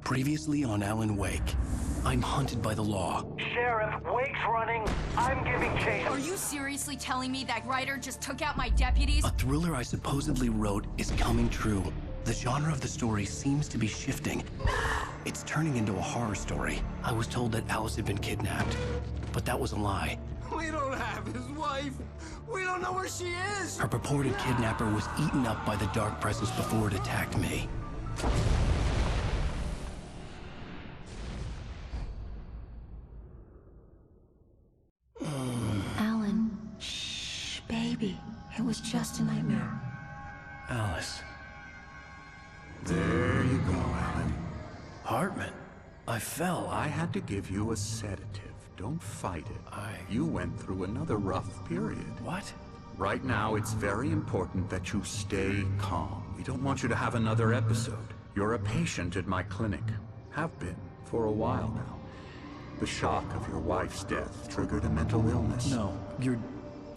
Previously on Alan Wake, I'm hunted by the law. Sheriff, Wake's running. I'm giving chase. Are you seriously telling me that writer just took out my deputies? A thriller I supposedly wrote is coming true. The genre of the story seems to be shifting. It's turning into a horror story. I was told that Alice had been kidnapped, but that was a lie. We don't have his wife. We don't know where she is. Her purported kidnapper was eaten up by the dark presence before it attacked me. Alan, shh, baby. It was just a nightmare. Alice. There you go, Alan. Hartman. I fell. I had to give you a sedative. Don't fight it. You went through another rough period. What? Right now, it's very important that you stay calm. We don't want you to have another episode. You're a patient at my clinic. Have been for a while now. The shock of your wife's death triggered a mental illness. No, you're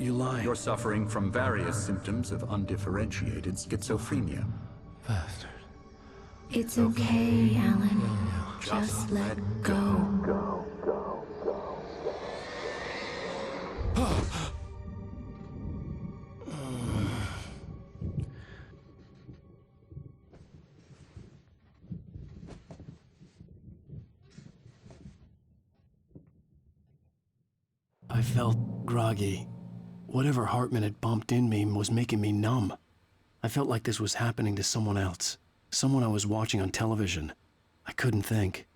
lying. You're suffering from various symptoms of undifferentiated schizophrenia. Bastard. It's okay, Alan. Just let go. I felt groggy. Whatever Hartman had bumped in me was making me numb. I felt like this was happening to someone else. Someone I was watching on television. I couldn't think.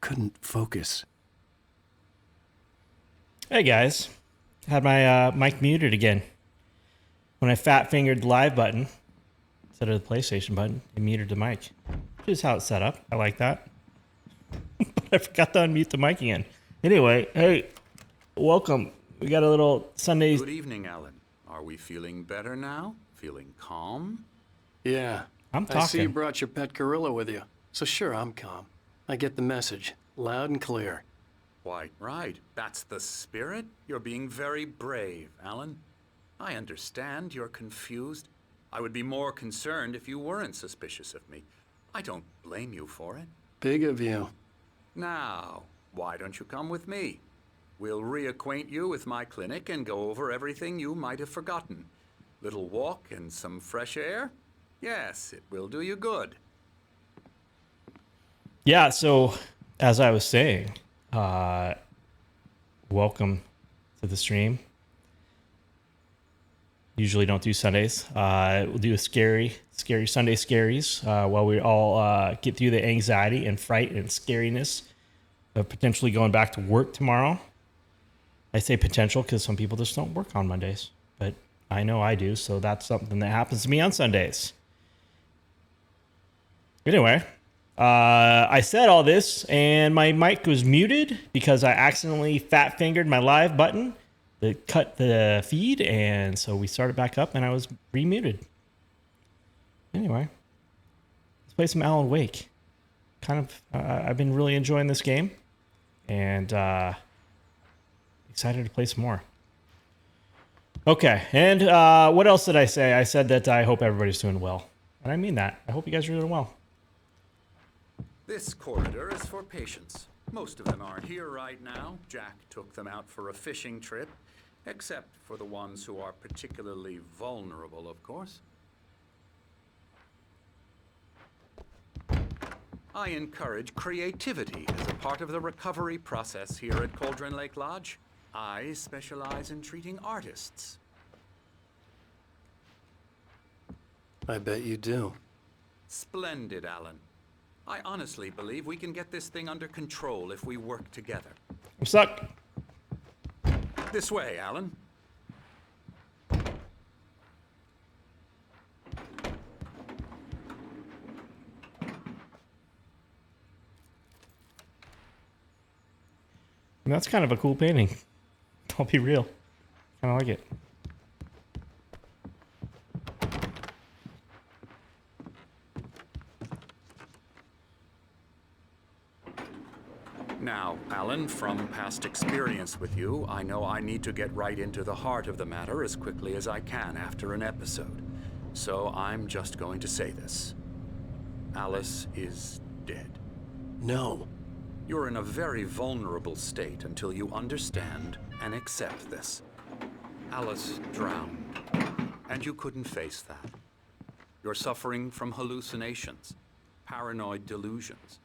Couldn't focus. Hey guys, had my mic muted again. When I fat fingered the live button instead of the PlayStation button, it muted the mic. Which is how it's set up. I like that. But I forgot to unmute the mic again. Anyway, hey, welcome. We got a little Sunday. Good evening, Alan. Are we feeling better now? Feeling calm? Yeah. I'm talking. I see you brought your pet gorilla with you. So sure, I'm calm. I get the message. Loud and clear. Quite right. That's the spirit. You're being very brave, Alan. I understand you're confused. I would be more concerned if you weren't suspicious of me. I don't blame you for it. Big of you. Now, why don't you come with me? We'll reacquaint you with my clinic and go over everything you might have forgotten. Little walk and some fresh air? Yes, it will do you good. Yeah, so as I was saying, welcome to the stream. Usually don't do Sundays. We'll do a scary Sunday scaries while we all get through the anxiety and fright and scariness of potentially going back to work tomorrow. I say potential because some people just don't work on Mondays, but I know I do, so that's something that happens to me on Sundays. Anyway, I said all this, and my mic was muted because I accidentally fat-fingered my live button that cut the feed, and so we started back up, and I was remuted. Anyway, let's play some Alan Wake. I've been really enjoying this game, and excited to play some more. Okay, and what else did I say? I said that I hope everybody's doing well, and I mean that. I hope you guys are doing well. This corridor is for patients. Most of them aren't here right now. Jack took them out for a fishing trip, except for the ones who are particularly vulnerable, of course. I encourage creativity as a part of the recovery process here at Cauldron Lake Lodge. I specialize in treating artists. I bet you do. Splendid, Alan. I honestly believe we can get this thing under control if we work together. I'm stuck. This way, Alan. And that's kind of a cool painting. I'll be real. Kind of like it. Now, Alan, from past experience with you, I know I need to get right into the heart of the matter as quickly as I can after an episode. So I'm just going to say this. Alice is dead. No. You're in a very vulnerable state until you understand and accept this. Alice drowned, and you couldn't face that. You're suffering from hallucinations, paranoid delusions,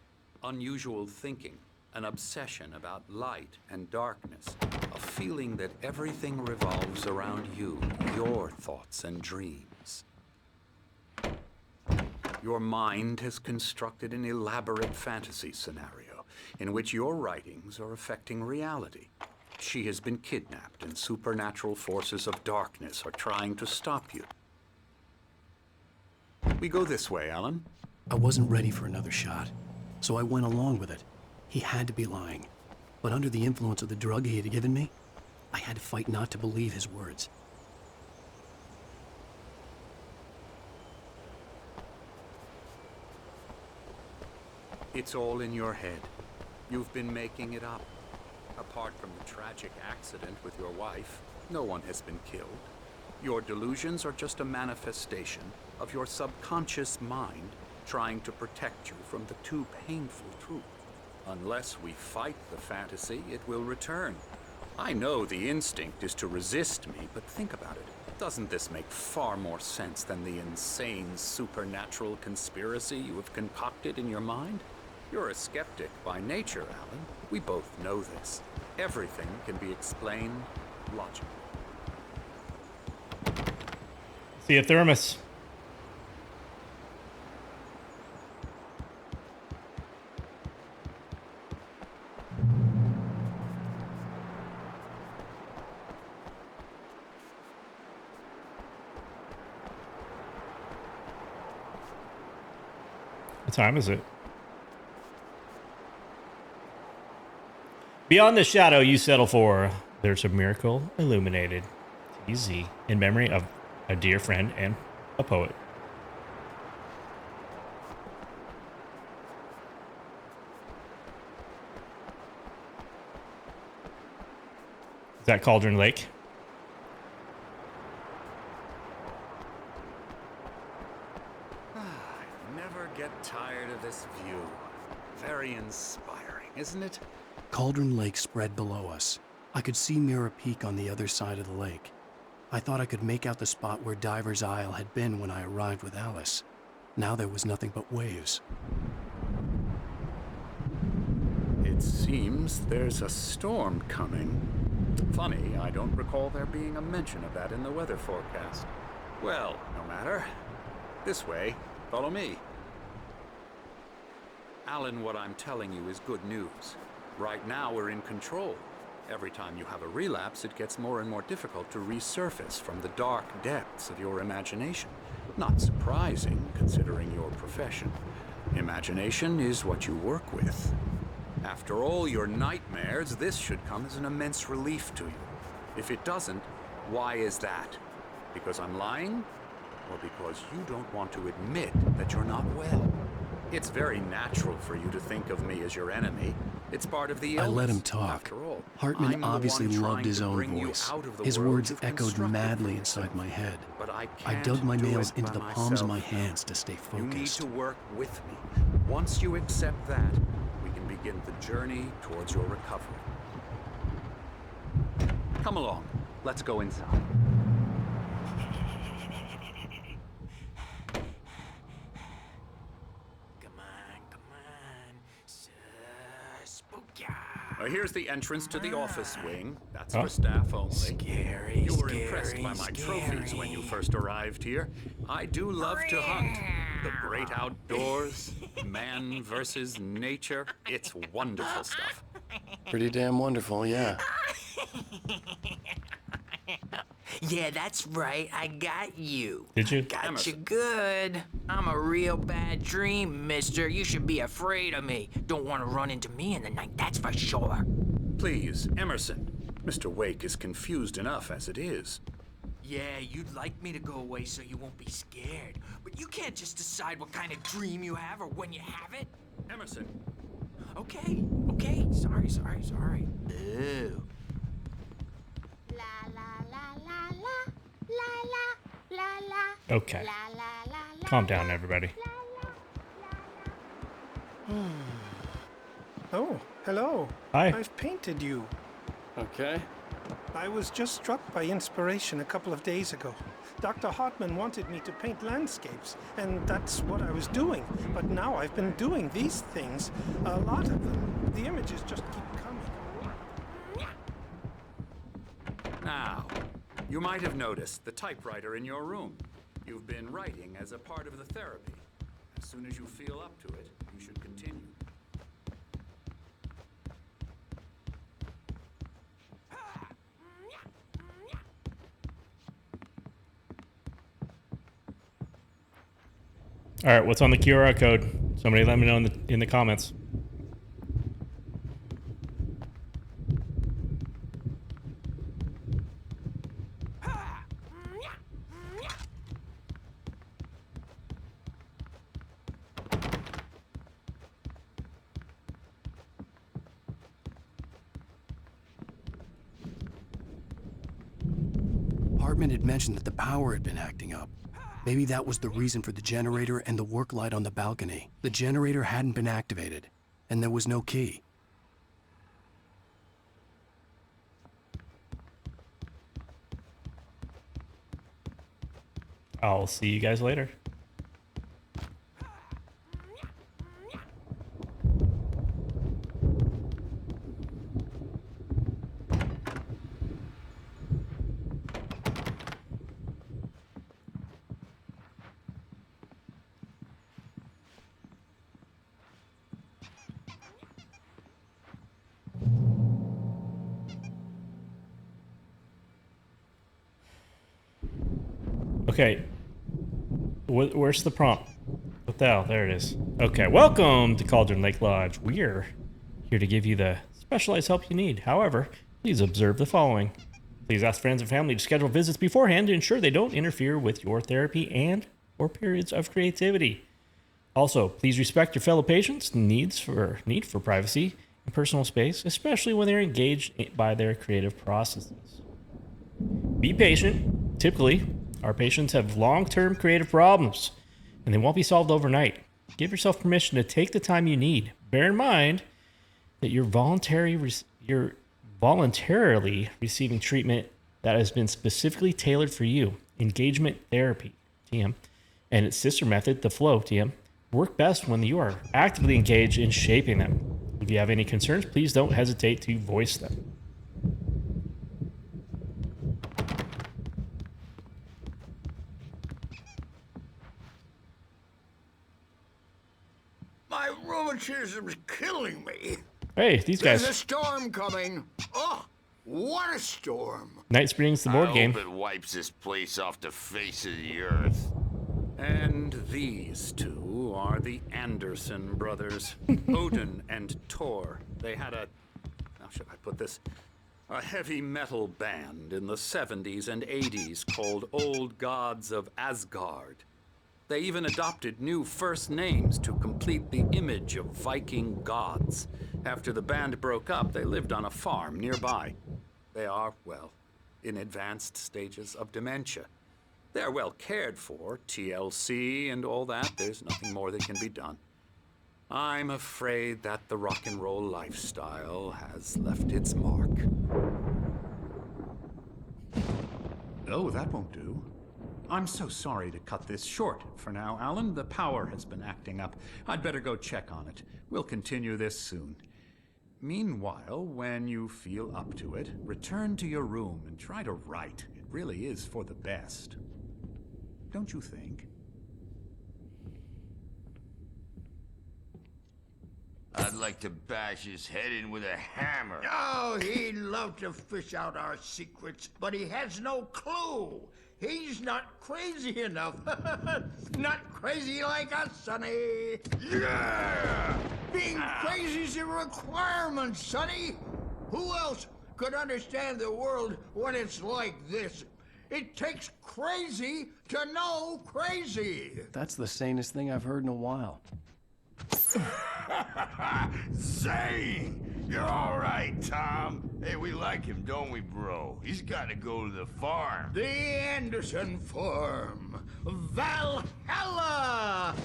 unusual thinking, an obsession about light and darkness, a feeling that everything revolves around you, your thoughts and dreams. Your mind has constructed an elaborate fantasy scenario in which your writings are affecting reality. She has been kidnapped and supernatural forces of darkness are trying to stop you. We go this way, Alan. I wasn't ready for another shot, so I went along with it. He had to be lying. But under the influence of the drug he had given me, I had to fight not to believe his words. It's all in your head. You've been making it up. Apart from the tragic accident with your wife, no one has been killed. Your delusions are just a manifestation of your subconscious mind trying to protect you from the too painful truth. Unless we fight the fantasy, it will return. I know the instinct is to resist me, but think about it. Doesn't this make far more sense than the insane supernatural conspiracy you have concocted in your mind? You're a skeptic by nature, Alan. We both know this. Everything can be explained logically. See a thermos. What time is it? Beyond the shadow you settle for, there's a miracle illuminated. TZ, in memory of a dear friend and a poet. Is that Cauldron Lake? I never get tired of this view. Very inspiring, isn't it? Cauldron Lake spread below us. I could see Mirror Peak on the other side of the lake. I thought I could make out the spot where Diver's Isle had been when I arrived with Alice. Now there was nothing but waves. It seems there's a storm coming. Funny, I don't recall there being a mention of that in the weather forecast. Well, no matter. This way. Follow me. Alan, what I'm telling you is good news. Right now, we're in control. Every time you have a relapse, it gets more and more difficult to resurface from the dark depths of your imagination. Not surprising, considering your profession. Imagination is what you work with. After all your nightmares, this should come as an immense relief to you. If it doesn't, why is that? Because I'm lying? Or because you don't want to admit that you're not well? It's very natural for you to think of me as your enemy. It's part of the illness. I let him talk. After all, Hartman I'm the obviously one loved trying his to own bring you voice. out of the His world words you've echoed constructed madly for inside yourself. my head. But I I can't dug my do nails it into by the palms of my myself. hands to stay You need focused. to work with me. Once you accept that, we can begin the journey towards your recovery. Come along. Let's go inside. Here's the entrance to the office wing. That's for staff only. Scary, You were impressed by my trophies when you first arrived here. I do love to hunt. The great outdoors, man versus nature. It's wonderful stuff. Pretty damn wonderful, yeah. Yeah, that's right. I got you. Did you? Got you Emerson. good. I'm a real bad dream, mister. You should be afraid of me. Don't want to run into me in the night, that's for sure. Please, Emerson. Mr. Wake is confused enough as it is. Yeah, you'd like me to go away so you won't be scared. But you can't just decide what kind of dream you have or when you have it. Emerson. Okay. Sorry. Ooh. Okay. Calm down, everybody. Oh, hello. Hi. I've painted you. Okay. I was just struck by inspiration a couple of days ago. Dr. Hartman wanted me to paint landscapes, and that's what I was doing. But now I've been doing these things, a lot of them. The images just keep coming. Now, you might have noticed the typewriter in your room. You've been writing as a part of the therapy. As soon as you feel up to it, you should continue. All right, what's on the QR code? Somebody let me know in the comments. Hartman had mentioned that the power had been acting up. Maybe that was the reason for the generator and the work light on the balcony. The generator hadn't been activated, and there was no key. I'll see you guys later. Okay. Where's the prompt? What the hell? There it is. Okay. Welcome to Cauldron Lake Lodge. We're here to give you the specialized help you need. However, please observe the following. Please ask friends and family to schedule visits beforehand to ensure they don't interfere with your therapy and or periods of creativity. Also, please respect your fellow patients' need for privacy and personal space, especially when they're engaged by their creative processes. Be patient. Typically, our patients have long-term creative problems, and they won't be solved overnight. Give yourself permission to take the time you need. Bear in mind that you're voluntarily receiving treatment that has been specifically tailored for you. Engagement therapy, TM, and its sister method, the flow, TM, work best when you are actively engaged in shaping them. If you have any concerns, please don't hesitate to voice them. My rheumatism's killing me. Hey, these guys. There's a storm coming. Oh, what a storm. Night Springs, the board game. I hope it wipes this place off the face of the earth. And these two are the Anderson brothers, Odin and Thor. They had how should I put this? A heavy metal band in the 70s and 80s called Old Gods of Asgard. They even adopted new first names to complete the image of Viking gods. After the band broke up, they lived on a farm nearby. They are, well, in advanced stages of dementia. They're well cared for, TLC and all that. There's nothing more that can be done. I'm afraid that the rock and roll lifestyle has left its mark. Oh, that won't do. I'm so sorry to cut this short for now, Alan. The power has been acting up. I'd better go check on it. We'll continue this soon. Meanwhile, when you feel up to it, return to your room and try to write. It really is for the best. Don't you think? I'd like to bash his head in with a hammer. Oh, he'd love to fish out our secrets, but he has no clue. He's not crazy enough. Not crazy like us, Sonny. Yeah! Being crazy's a requirement, Sonny. Who else could understand the world when it's like this? It takes crazy to know crazy. That's the sanest thing I've heard in a while. Zane! You're all right, Tom. Hey, we like him, don't we, bro? He's got to go to the farm. The Anderson farm. Valhalla!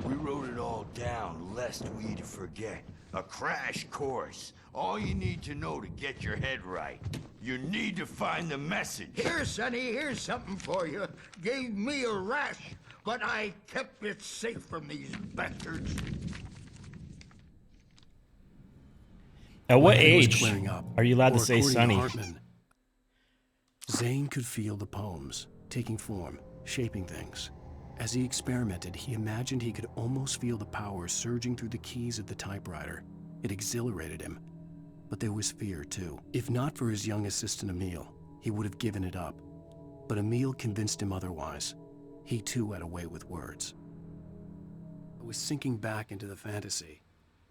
We wrote it all down, lesson. best way to forget. A crash course. All you need to know to get your head right. You need to find the message. Here, Sonny, here's something for you. Gave me a rash, but I kept it safe from these bastards. At what My head was age clearing up, are you allowed to or say according to Sonny? Hartman, Zane could feel the poems, taking form, shaping things. As he experimented, he imagined he could almost feel the power surging through the keys of the typewriter. It exhilarated him. But there was fear, too. If not for his young assistant Emil, he would have given it up. But Emil convinced him otherwise. He, too, had a way with words. I was sinking back into the fantasy.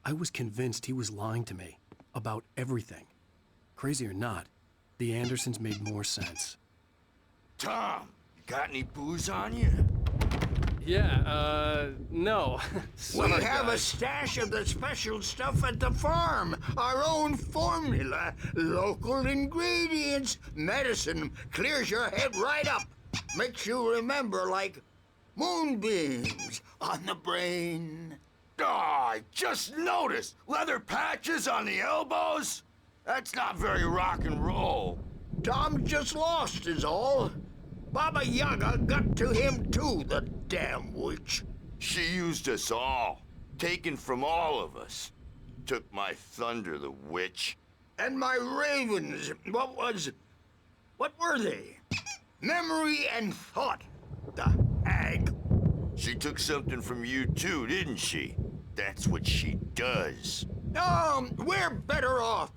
I was convinced he was lying to me about everything. Crazy or not, the Andersons made more sense. Tom, you got any booze on you? Yeah, no. We have a stash of the special stuff at the farm. Our own formula. Local ingredients. Medicine clears your head right up. Makes you remember like moonbeams on the brain. Oh, I just noticed. Leather patches on the elbows? That's not very rock and roll. Tom just lost is all. Baba Yaga got to him too, the damn witch. She used us all. Taken from all of us. Took my thunder, the witch. And my ravens, what were they? Memory and thought, the hag. She took something from you too, didn't she? That's what she does. We're better off.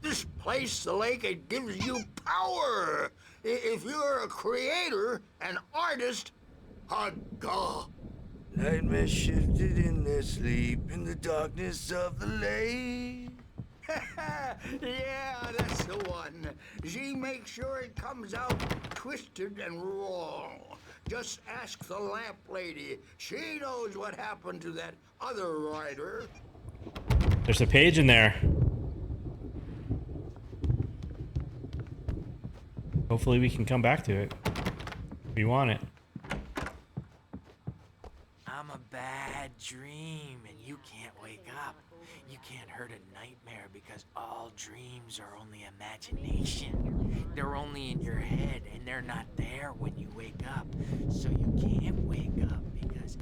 This place, the lake, it gives you power. If you're a creator, an artist, haga. Nightmare shifted in their sleep in the darkness of the lake. Yeah, that's the one. She makes sure it comes out twisted and wrong. Just ask the lamp lady. She knows what happened to that other writer. There's a page in there. Hopefully we can come back to it. If you want it. I'm a bad dream, and you can't wake up. You can't hurt a nightmare because all dreams are only imagination. They're only in your head, and they're not there when you wake up. So you can't wake up because...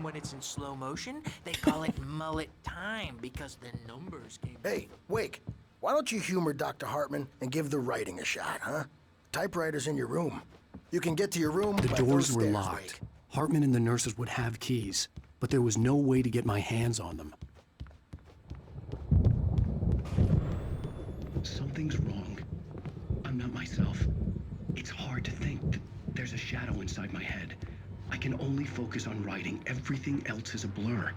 When it's in slow motion, they call it mullet time because the numbers came... Hey, Wake, why don't you humor Dr. Hartman and give the writing a shot, huh? Typewriter's in your room. You can get to your room The by doors those were stairs, locked. Wake. Hartman and the nurses would have keys, but there was no way to get my hands on them. Something's wrong. I'm not myself. It's hard to think. There's a shadow inside my head. I can only focus on writing. Everything else is a blur.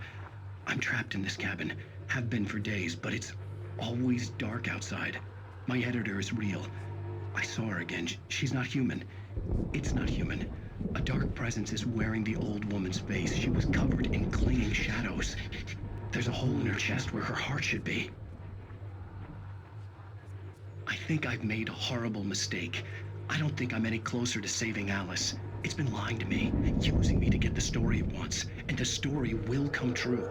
I'm trapped in this cabin. Have been for days, but it's always dark outside. My editor is real. I saw her again. She's not human. It's not human. A dark presence is wearing the old woman's face. She was covered in clinging shadows. There's a hole in her chest where her heart should be. I think I've made a horrible mistake. I don't think I'm any closer to saving Alice. It's been lying to me, using me to get the story it wants, and the story will come true.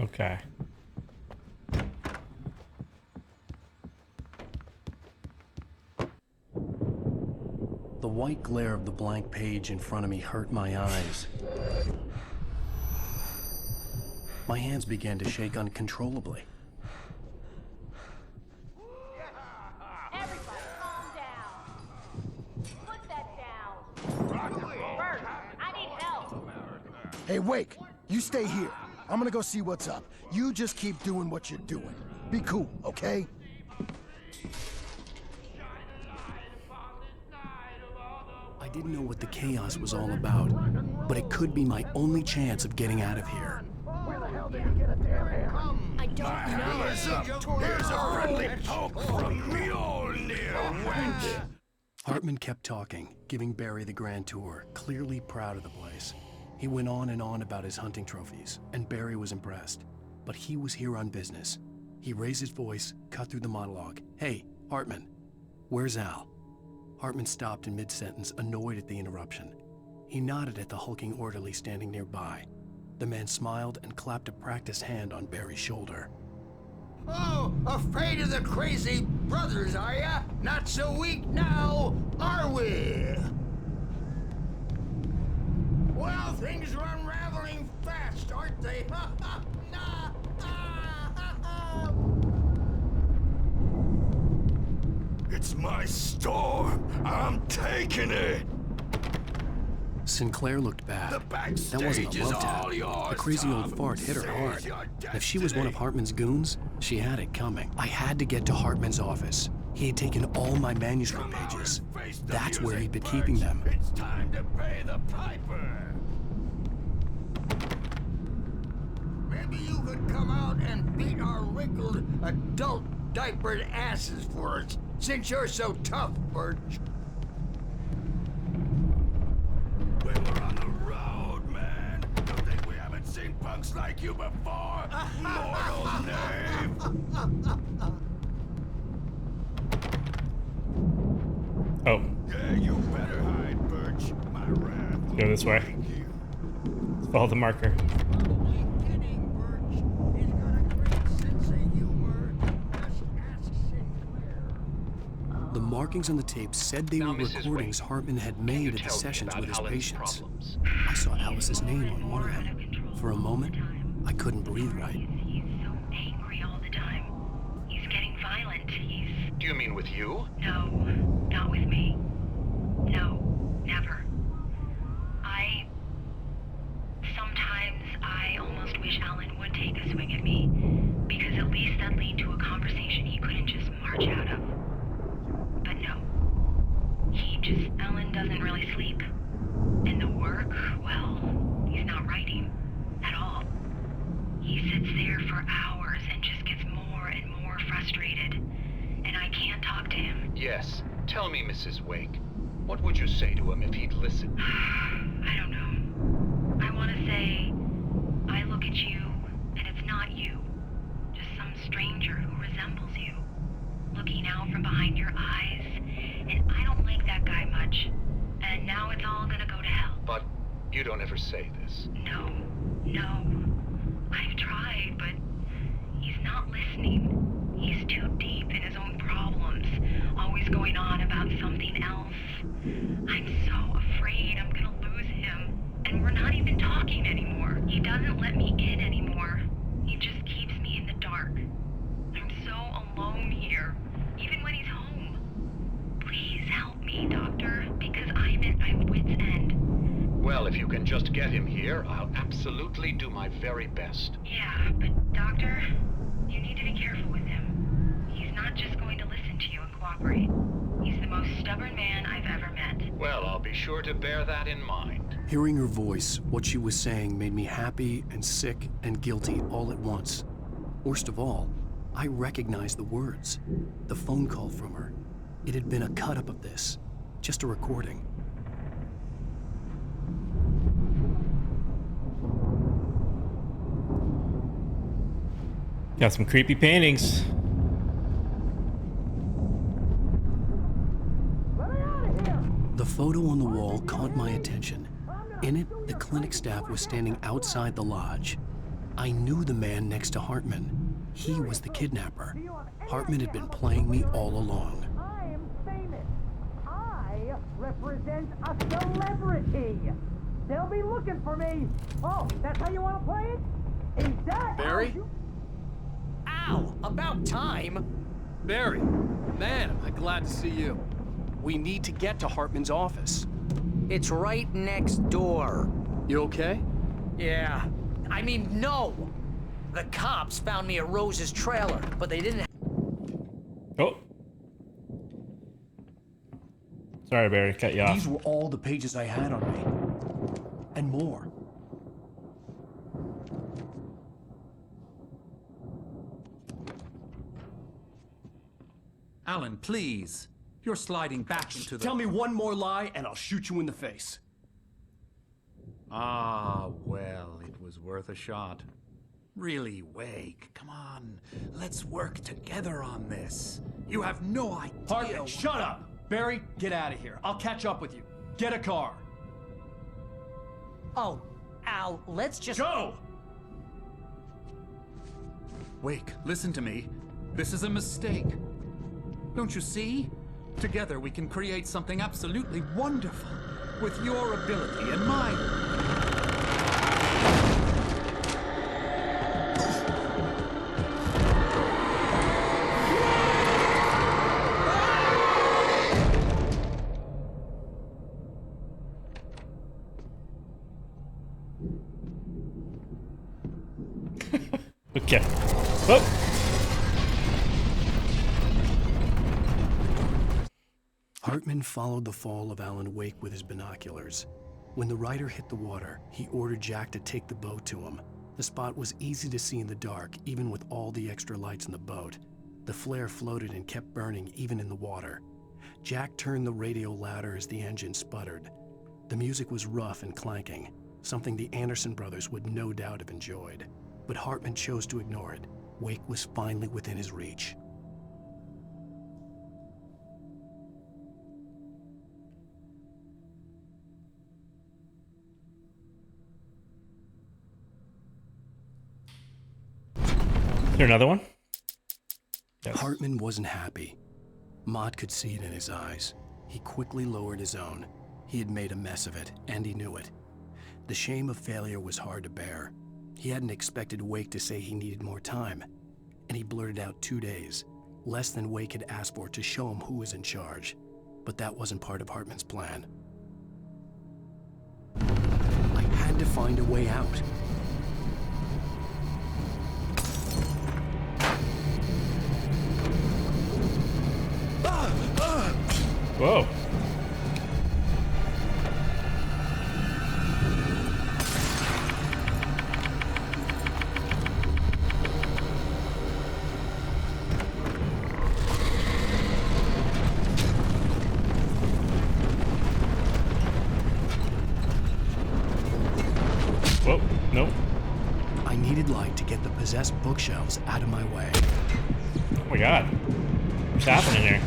Okay. The white glare of the blank page in front of me hurt my eyes. My hands began to shake uncontrollably. Everybody calm down. Put that down. Bert, I need help. Hey, Wake, you stay here. I'm gonna go see what's up. You just keep doing what you're doing. Be cool, okay? didn't know what the chaos was all about, but it could be my only chance of getting out of here. Where the hell did he get a damn hair? I don't know. Here's a friendly poke from Mjolnir, wench! Hartman kept talking, giving Barry the grand tour, clearly proud of the place. He went on and on about his hunting trophies, and Barry was impressed. But he was here on business. He raised his voice, cut through the monologue. Hey, Hartman, where's Al? Hartman stopped in mid-sentence, annoyed at the interruption. He nodded at the hulking orderly standing nearby. The man smiled and clapped a practiced hand on Barry's shoulder. Oh, afraid of the crazy brothers, are ya? Not so weak now, are we? Well, things are unraveling fast, aren't they? It's my store. I'm taking it. Sinclair looked bad. The backstage That wasn't a is love all tap. yours, The crazy Tom. old fart hit her Seize hard. your And if she was one of destiny. Hartman's goons, she had it coming. I had to get to Hartman's office. He had taken all my manuscript Come out pages. and face the That's where he'd music, been keeping Birch. them. It's time to pay the piper. Maybe you could come out and beat our wrinkled adult diapered asses for us, since you're so tough, Birch. We were on the road, man. Don't think we haven't seen punks like you before. Mortal knave. Oh, Yeah, you better hide, Birch. My wrath will go this way. break you. Let's follow the marker. Probably kidding, Birch. He's got a great sense of humor. Just ask Sinclair. The markings on the tape said they Now, were Mrs. recordings Wade, Hartman had Can made you of the tell me sessions about with his Alan's patients. problems? I saw Alice's name on one of them. For a moment, I couldn't breathe right. He's so angry all the time. He's getting violent. Do you mean with you? No, not with me. No, never. Sometimes I almost wish Alan would take a swing at me, because at least that'd lead to a conversation he couldn't just march out of. But no. Alan doesn't really sleep. And the work, well, he's not writing at all. He sits there for hours and just gets more and more frustrated. And I can't talk to him. Yes. Tell me, Mrs. Wake. What would you say to him if he'd listen? I don't know. I want to say, I look at you, and it's not you. Just some stranger who resembles you. Looking out from behind your eyes, and I don't like that guy much. And now it's all gonna go to hell. But you don't ever say this. No. I've tried, but he's not listening. He's too deep in his own problems, always going on about something else. I'm so afraid I'm gonna lose him. And we're not even talking anymore. He doesn't let me in anymore. He just keeps me in the dark. I'm so alone here, even when he's home. Please help me, Doctor, because I'm at my wit's end. Well, if you can just get him here, I'll absolutely do my very best. Yeah, but Doctor, you need to be careful with him. He's not just going to listen to you and cooperate. He's the most stubborn man I've ever met. Well, I'll be sure to bear that in mind. Hearing her voice, what she was saying made me happy and sick and guilty all at once. Worst of all, I recognized the words. The phone call from her. It had been a cut-up of this. Just a recording. Got some creepy paintings. The photo on the wall caught my attention. In it, the clinic staff was standing outside the lodge. I knew the man next to Hartman. He was the kidnapper. Hartman had been playing me all along. I am famous. I represent a celebrity. They'll be looking for me. Oh, that's how you want to play it? Is that Barry? how you... Ow! About time! Barry, man, am I glad to see you. We need to get to Hartman's office. It's right next door. You okay? Yeah. I mean, no! The cops found me at Rose's trailer, but they didn't... Oh. Sorry, Barry, cut you off. These were all the pages I had on me. And more. Alan, please. You're sliding back into the... Tell me one more lie and I'll shoot you in the face. Ah, well, it was worth a shot. Really, Wake, come on. Let's work together on this. You have no idea... Hartman, shut up! Barry, get out of here. I'll catch up with you. Get a car. Oh, Al, let's just... Go! Wake, listen to me. This is a mistake. Don't you see? Together we can create something absolutely wonderful. With your ability and mine. Okay. Oh. Hartman followed the fall of Alan Wake with his binoculars. When the rider hit the water, he ordered Jack to take the boat to him. The spot was easy to see in the dark, even with all the extra lights in the boat. The flare floated and kept burning even in the water. Jack turned the radio louder as the engine sputtered. The music was rough and clanking, something the Anderson brothers would no doubt have enjoyed. But Hartman chose to ignore it. Wake was finally within his reach. Is there another one? Yes. Hartman wasn't happy. Mott could see it in his eyes. He quickly lowered his own. He had made a mess of it, and he knew it. The shame of failure was hard to bear. He hadn't expected Wake to say he needed more time, and he blurted out 2 days, less than Wake had asked for to show him who was in charge. But that wasn't part of Hartman's plan. I had to find a way out. Whoa. Whoa, nope. I needed light to get the possessed bookshelves out of my way. Oh my god. What's happening here?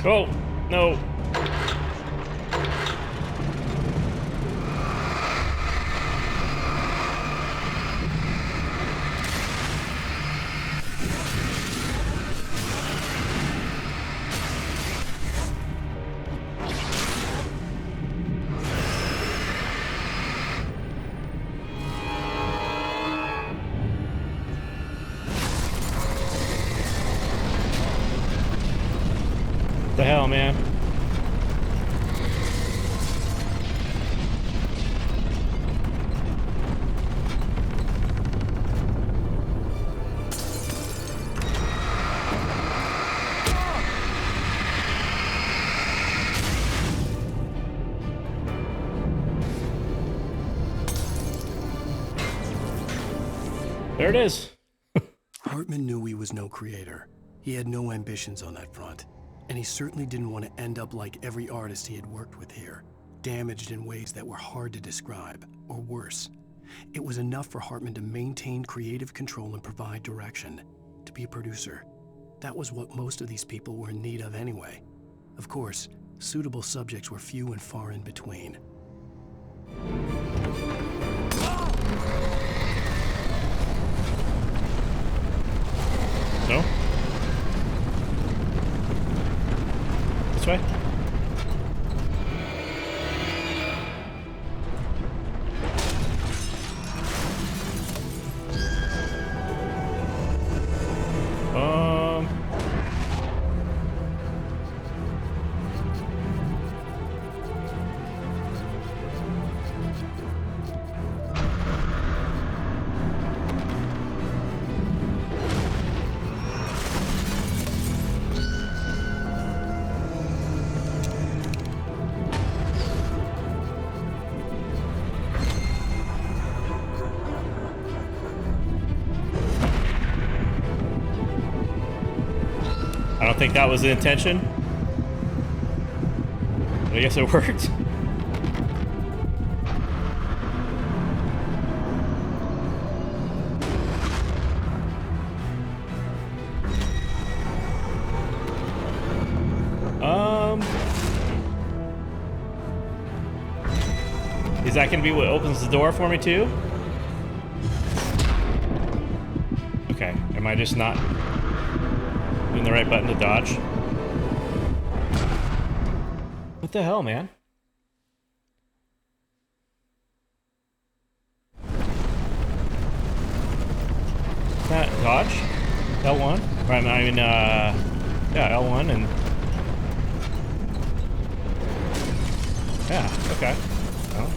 Oh, no. The hell, man? There it is. Hartman knew he was no creator. He had no ambitions on that front. And he certainly didn't want to end up like every artist he had worked with here, damaged in ways that were hard to describe, or worse. It was enough for Hartman to maintain creative control and provide direction, to be a producer. That was what most of these people were in need of anyway. Of course, suitable subjects were few and far in between. No? This way? don't think that was the intention. But I guess it worked. Is that gonna be what opens the door for me too? Okay, am I just not doing the right button to dodge? What the hell, man? That dodge? L1? I mean, yeah, L1 and... Yeah, okay. Well.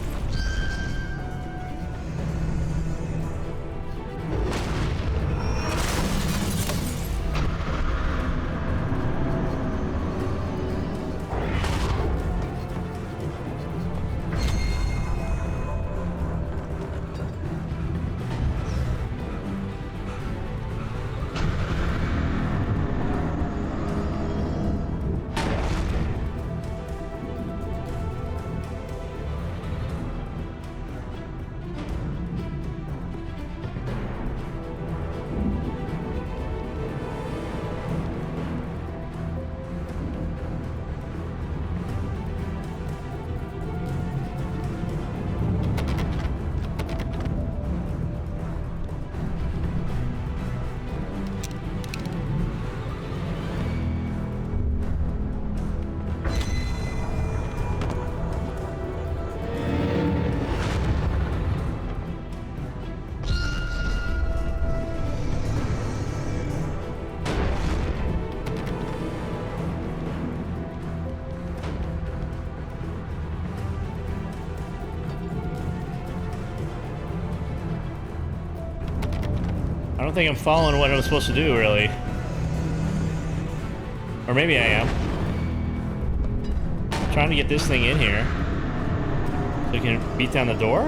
I don't think I'm following what I'm supposed to do, really. Or maybe I am. I'm trying to get this thing in here so we can beat down the door?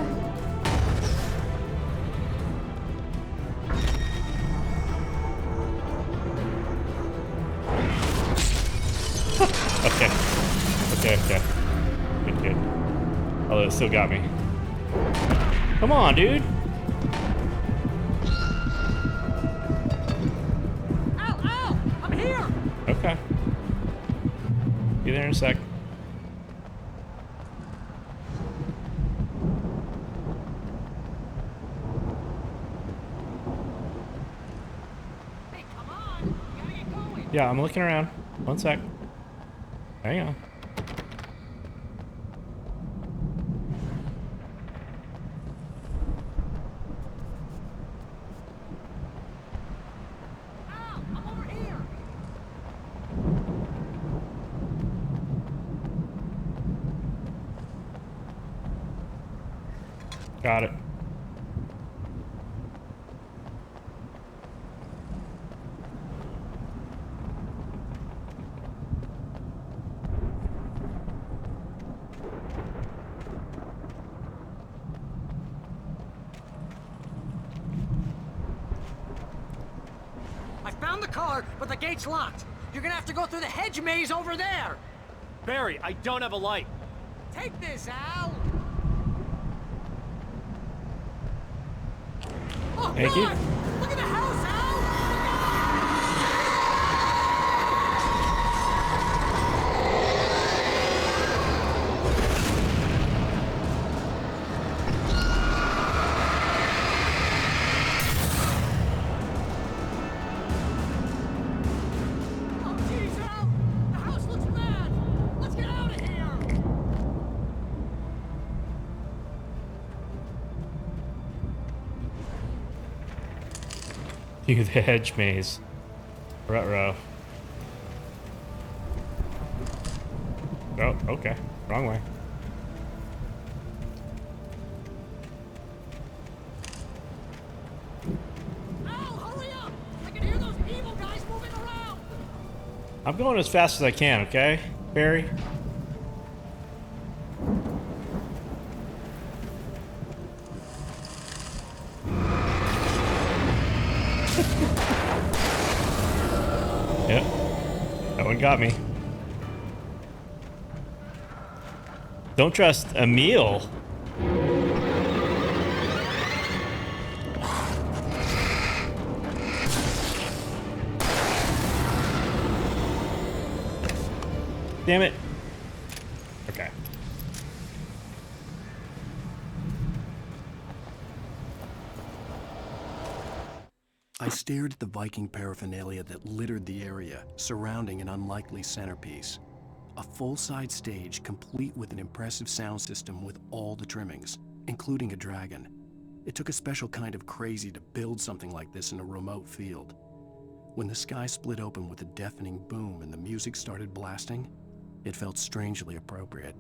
Okay. Okay. Good. Although it still got me. Come on, dude. Okay. Be there in a sec. Hey, come on! You gotta get going! Yeah, I'm looking around. One sec. Hang on. Ow! I'm over here! Got it. I found the car, but the gate's locked. You're gonna have to go through the hedge maze over there. Barry, I don't have a light. Take this, Al. Oh, Thank you. God! Look at the house, Al! Oh, jeez, Al! The house looks bad! Let's get out of here! The hedge maze. Ruh-roh. Oh, okay. Wrong way. Al, hurry up! I can hear those evil guys moving around! I'm going as fast as I can, okay, Barry? Yep. got me. Don't trust Emil. Damn it. Okay. I stared at the Viking paraphernalia that littered the area, surrounding an unlikely centerpiece. A full-size stage complete with an impressive sound system with all the trimmings, including a dragon. It took a special kind of crazy to build something like this in a remote field. When the sky split open with a deafening boom and the music started blasting, it felt strangely appropriate.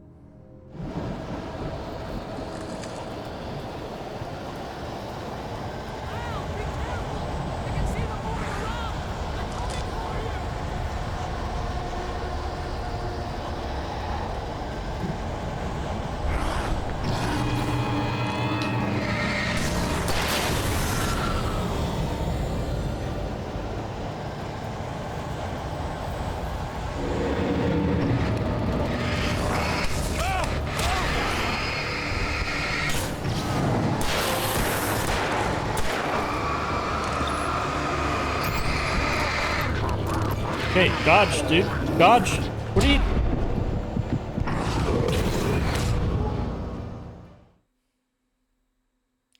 Okay, dodge, dude. Dodge. What are you...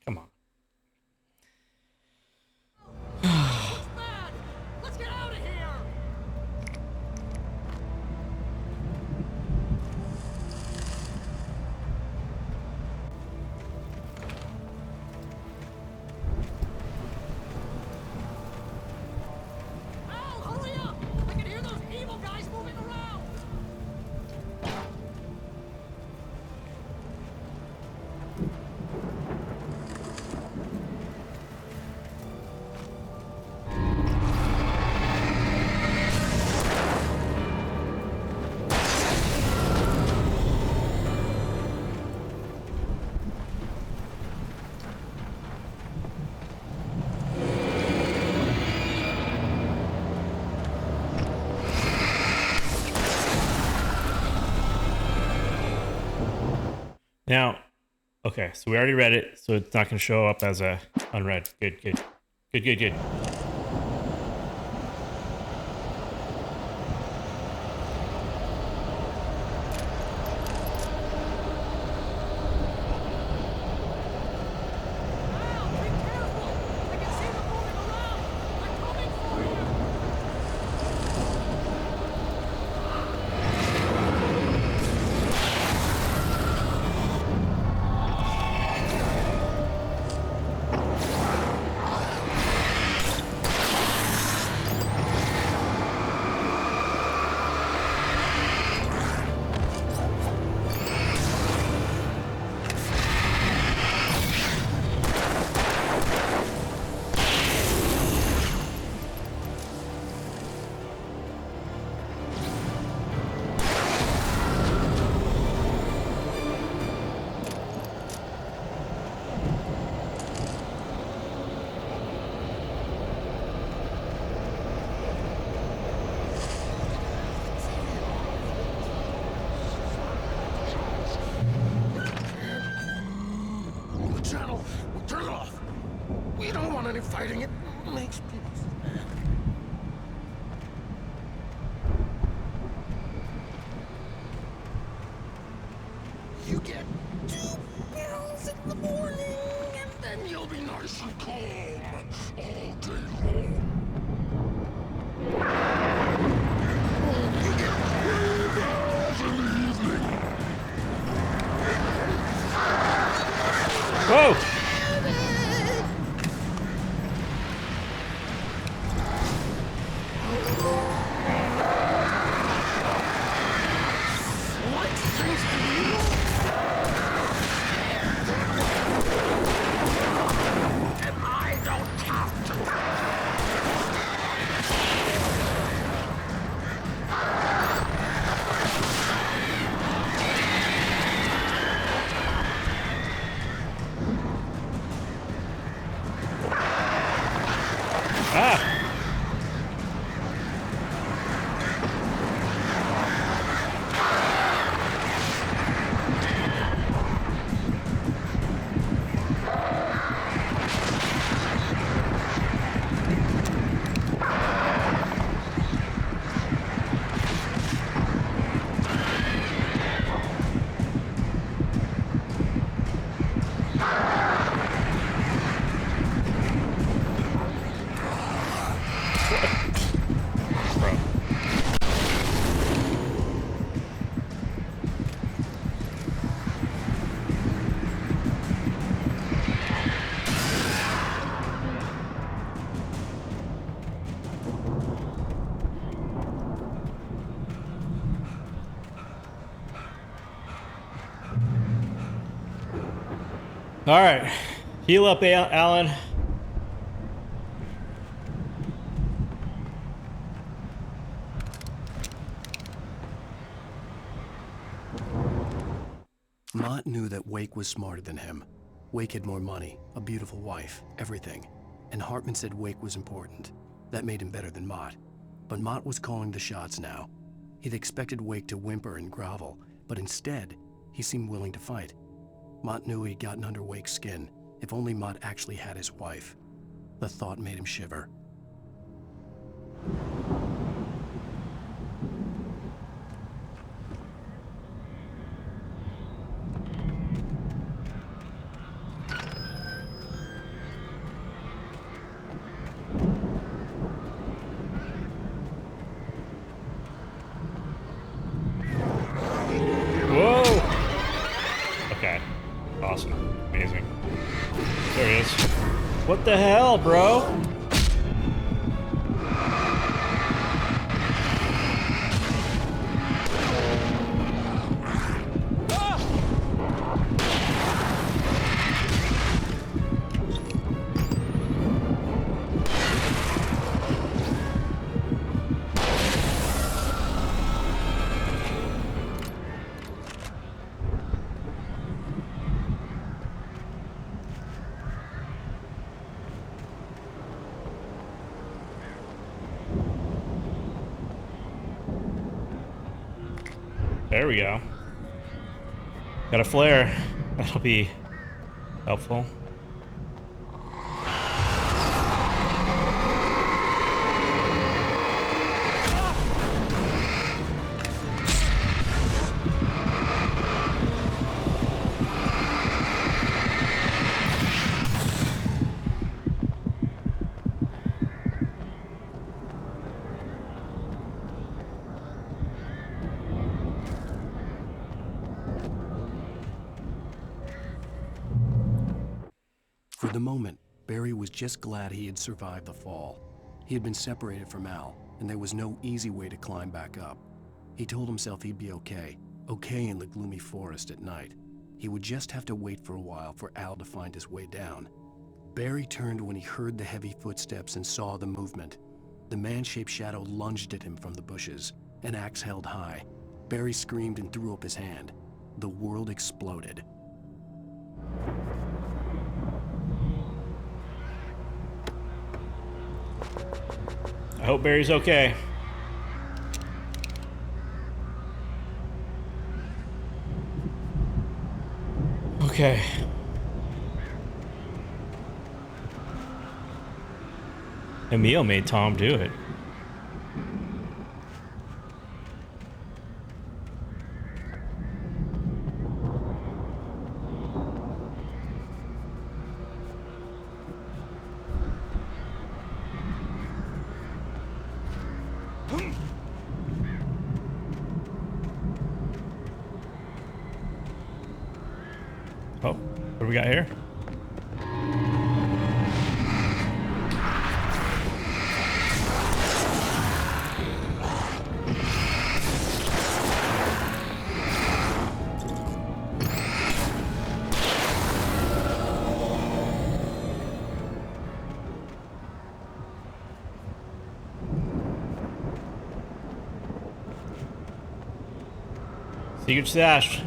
Come on. Let's get out of here! Al, hurry up! I can hear those evil guys moving around! Now, okay, so we already read it, so it's not going to show up as a unread. Good, good. Good, good, good. Channel, turn it off. We don't want any fighting. It makes people mad. You get 2 pills in the morning, and then you'll be nice and calm all day long. You get 3 pills in the evening. Whoa! All right. Heal up, Alan. Mott knew that Wake was smarter than him. Wake had more money, a beautiful wife, everything. And Hartman said Wake was important. That made him better than Mott. But Mott was calling the shots now. He'd expected Wake to whimper and grovel, but instead, he seemed willing to fight. Mott knew he'd gotten under Wake's skin. If only Mott actually had his wife. The thought made him shiver. Awesome. Amazing. There he is. What the hell, bro? There we go. Got a flare. That'll be helpful. For the moment, Barry was just glad he had survived the fall. He had been separated from Al, and there was no easy way to climb back up. He told himself he'd be okay in the gloomy forest at night. He would just have to wait for a while for Al to find his way down. Barry turned when he heard the heavy footsteps and saw the movement. The man-shaped shadow lunged at him from the bushes, an axe held high. Barry screamed and threw up his hand. The world exploded. I hope Barry's okay. Okay. Emil made Tom do it. Oh, what do we got here? Secret stash.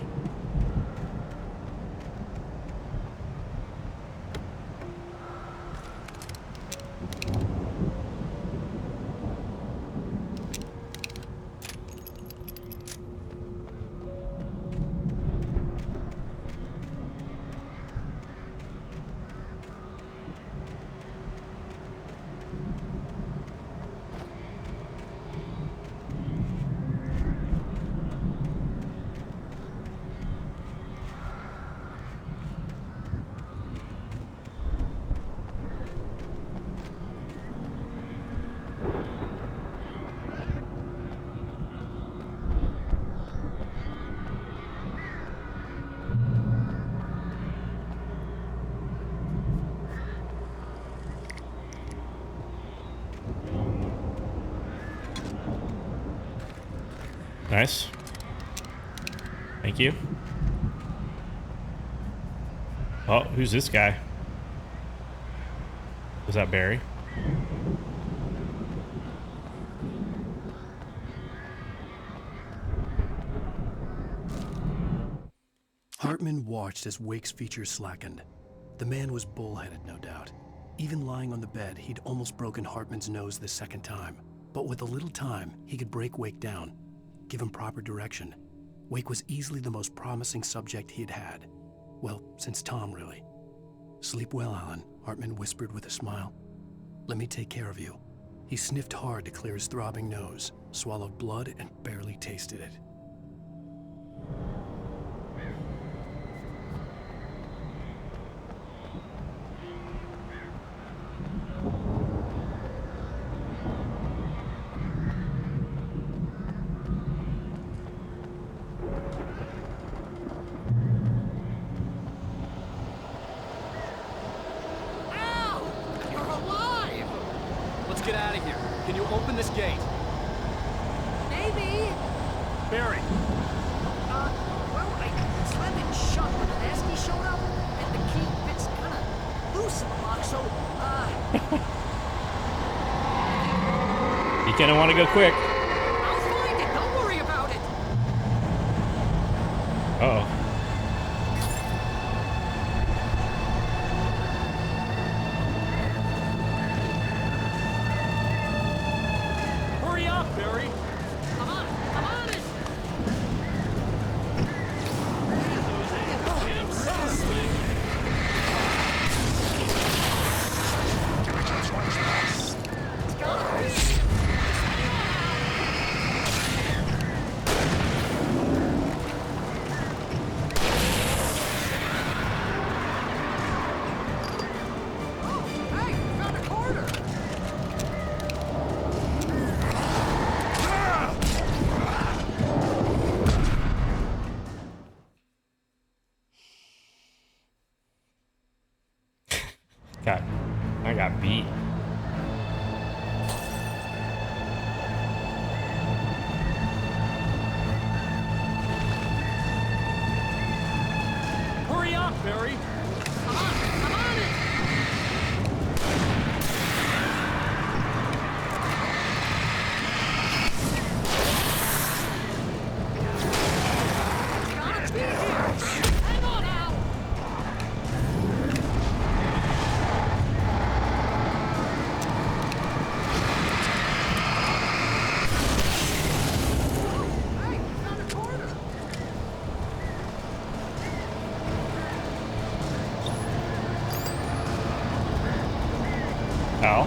Nice. Thank you. Oh, who's this guy? Was that Barry? Hartman watched as Wake's features slackened. The man was bullheaded, no doubt. Even lying on the bed, he'd almost broken Hartman's nose the second time. But with a little time, he could break Wake down, give him proper direction. Wake was easily the most promising subject he'd had. Well, since Tom, really. Sleep well, Alan, Hartman whispered with a smile. Let me take care of you. He sniffed hard to clear his throbbing nose, swallowed blood, and barely tasted it. Get out of here. Can you open this gate? Maybe. Barry. Well, I slammed it shut when the nasty showed up, and the key fits kind of loose in the lock, so, You kinda wanna go quick. I'll find it. Don't worry about it. Uh-oh. Barry. I'm on it. Hey, found a corner. I got beat. Hurry up, Barry. I'm on it. Gotta be here. Hang on now. Hey, found a corner. Al?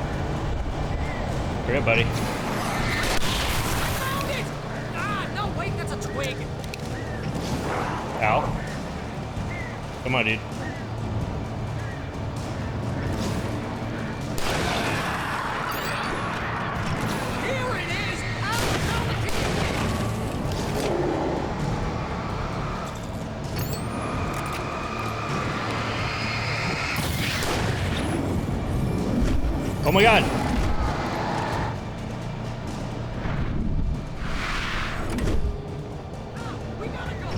Here, buddy. Found it! Ah, no, wait, that's a twig. Al? Come on, dude. Here it is! Found the key! Oh my god! We gotta go!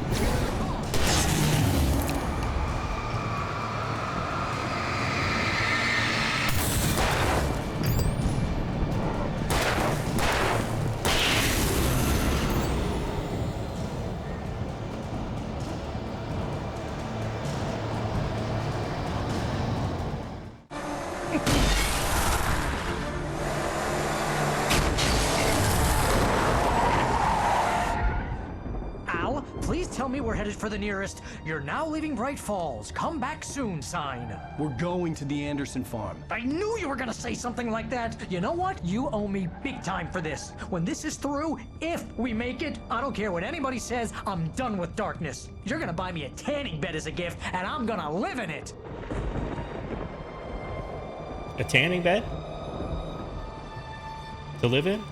Al, please tell me we're headed for the nearest "You're now leaving Bright Falls. Come back soon" sign. We're going to the Anderson farm. I knew you were gonna say something like that. You know what? You owe me big time for this. When this is through, if we make it, I don't care what anybody says, I'm done with darkness. You're gonna buy me a tanning bed as a gift, and I'm gonna live in it. A tanning bed? To live in?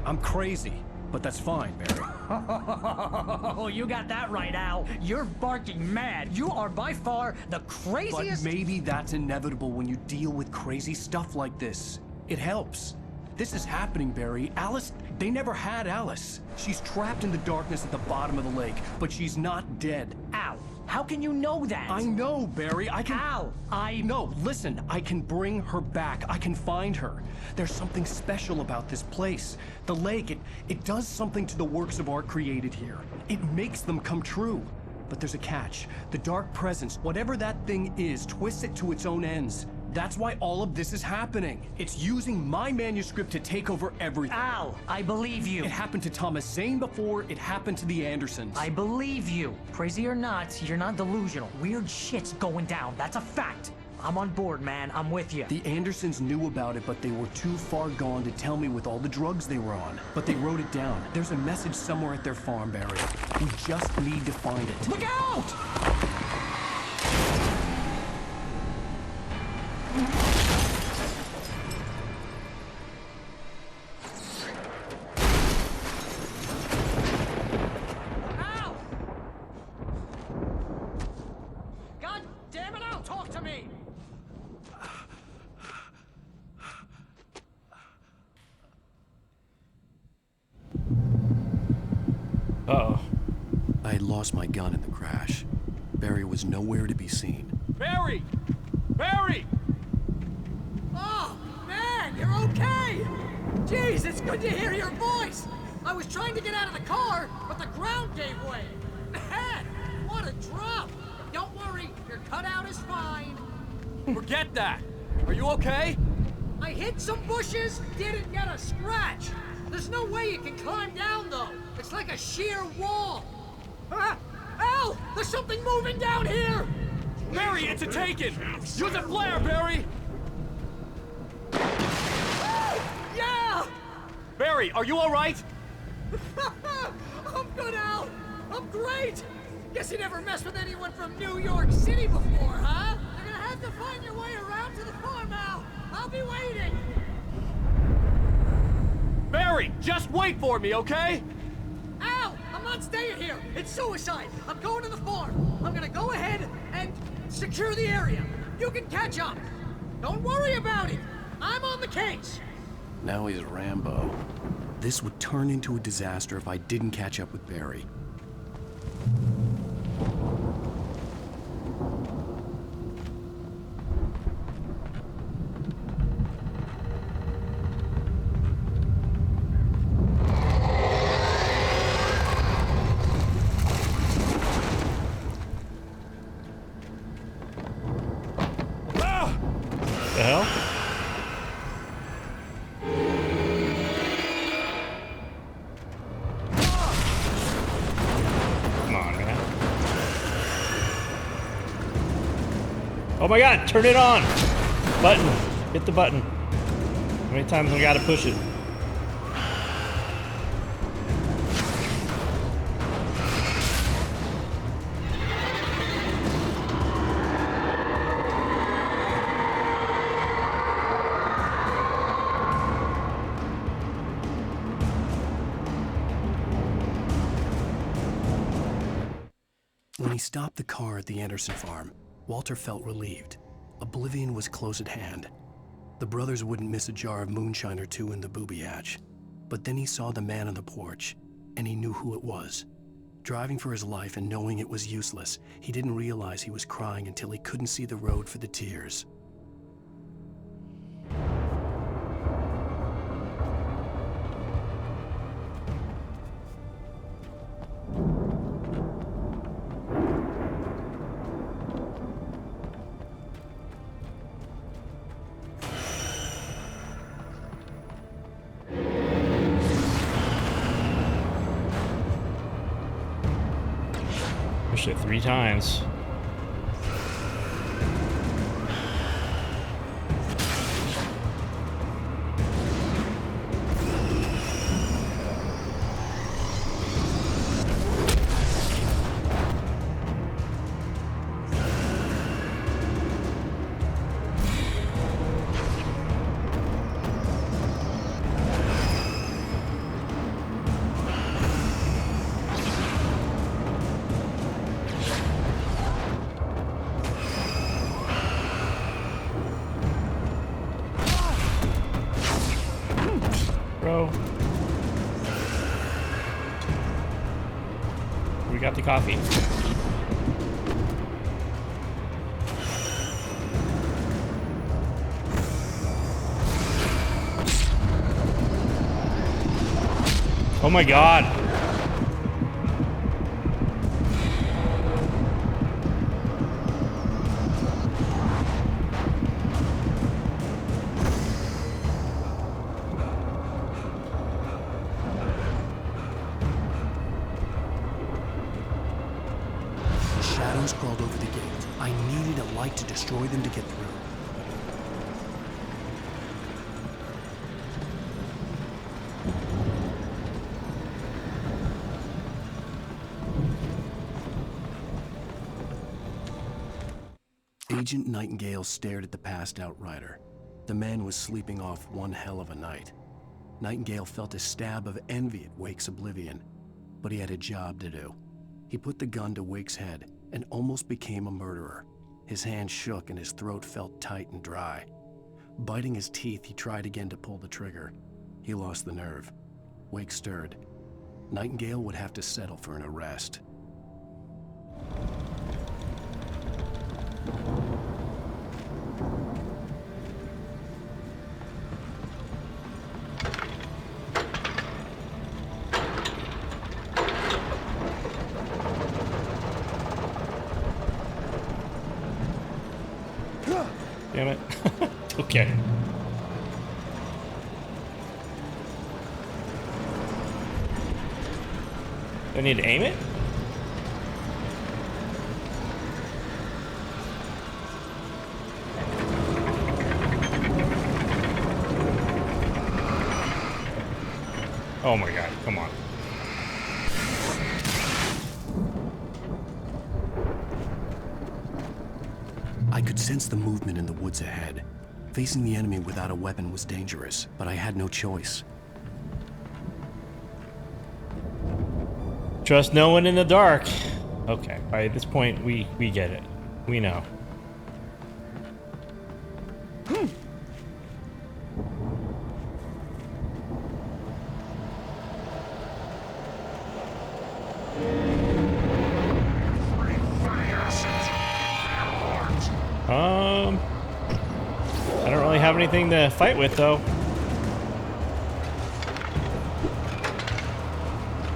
I'm crazy, but that's fine, Barry. Oh, you got that right, Al. You're barking mad. You are by far the craziest. But maybe that's inevitable when you deal with crazy stuff like this. It helps. This is happening, Barry. Alice, they never had Alice. She's trapped in the darkness at the bottom of the lake, but she's not dead. Al, how can you know that? I know, Barry. I can... Al, No, listen. I can bring her back. I can find her. There's something special about this place. The lake, it does something to the works of art created here. It makes them come true. But there's a catch. The dark presence, whatever that thing is, twists it to its own ends. That's why all of this is happening. It's using my manuscript to take over everything. Al, I believe you. It happened to Thomas Zane before, it happened to the Andersons. I believe you. Crazy or not, you're not delusional. Weird shit's going down. That's a fact. I'm on board, man. I'm with you. The Andersons knew about it, but they were too far gone to tell me with all the drugs they were on. But they wrote it down. There's a message somewhere at their farm, Barry. We just need to find it. Look out! Al! God damn it, Al, talk to me! Uh-oh. I had lost my gun in the crash. Barry was nowhere to be seen. Barry! Barry! Oh, man, you're okay! Jeez, it's good to hear your voice! I was trying to get out of the car, but the ground gave way. Man, what a drop! Don't worry, your cutout is fine. Forget that! Are you okay? I hit some bushes, didn't get a scratch. There's no way you can climb down, though. It's like a sheer wall. Al, there's something moving down here! Barry, it's a taken! Use a flare, Barry! Yeah! Barry, are you alright? I'm good, Al. I'm great. Guess you never messed with anyone from New York City before, huh? You're gonna have to find your way around to the farm, Al. I'll be waiting. Barry, just wait for me, okay? Al, I'm not staying here. It's suicide. I'm going to the farm. I'm gonna go ahead and secure the area. You can catch up. Don't worry about it. I'm on the case. Now he's Rambo. This would turn into a disaster if I didn't catch up with Barry. The hell? Come on, man. Oh my god, turn it on! Button. Hit the button. How many times we gotta push it? When he stopped the car at the Anderson farm, Walter felt relieved. Oblivion was close at hand. The brothers wouldn't miss a jar of moonshine or two in the booby hatch. But then he saw the man on the porch, and he knew who it was. Driving for his life and knowing it was useless, he didn't realize he was crying until he couldn't see the road for the tears. Pushed it 3 times. bro. We got the coffee. Oh my god. The shadows crawled over the gate. I needed a light to destroy them to get through. Agent Nightingale stared at the passed-out rider. The man was sleeping off one hell of a night. Nightingale felt a stab of envy at Wake's oblivion, but he had a job to do. He put the gun to Wake's head and almost became a murderer. His hand shook and his throat felt tight and dry. Biting his teeth, he tried again to pull the trigger. He lost the nerve. Wake stirred. Nightingale would have to settle for an arrest. Damn it. Okay. Do I need to aim it? Oh my god, come on. I could sense the movement in the woods ahead. Facing the enemy without a weapon was dangerous, but I had no choice. Trust no one in the dark. Okay, by this point, we get it. We know. I don't really have anything to fight with, though.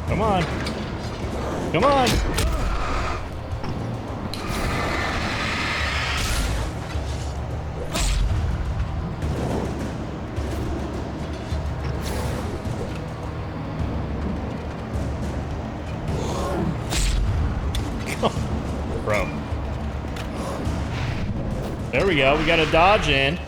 Come on. Come on. Bro. There we go. We got a dodge in.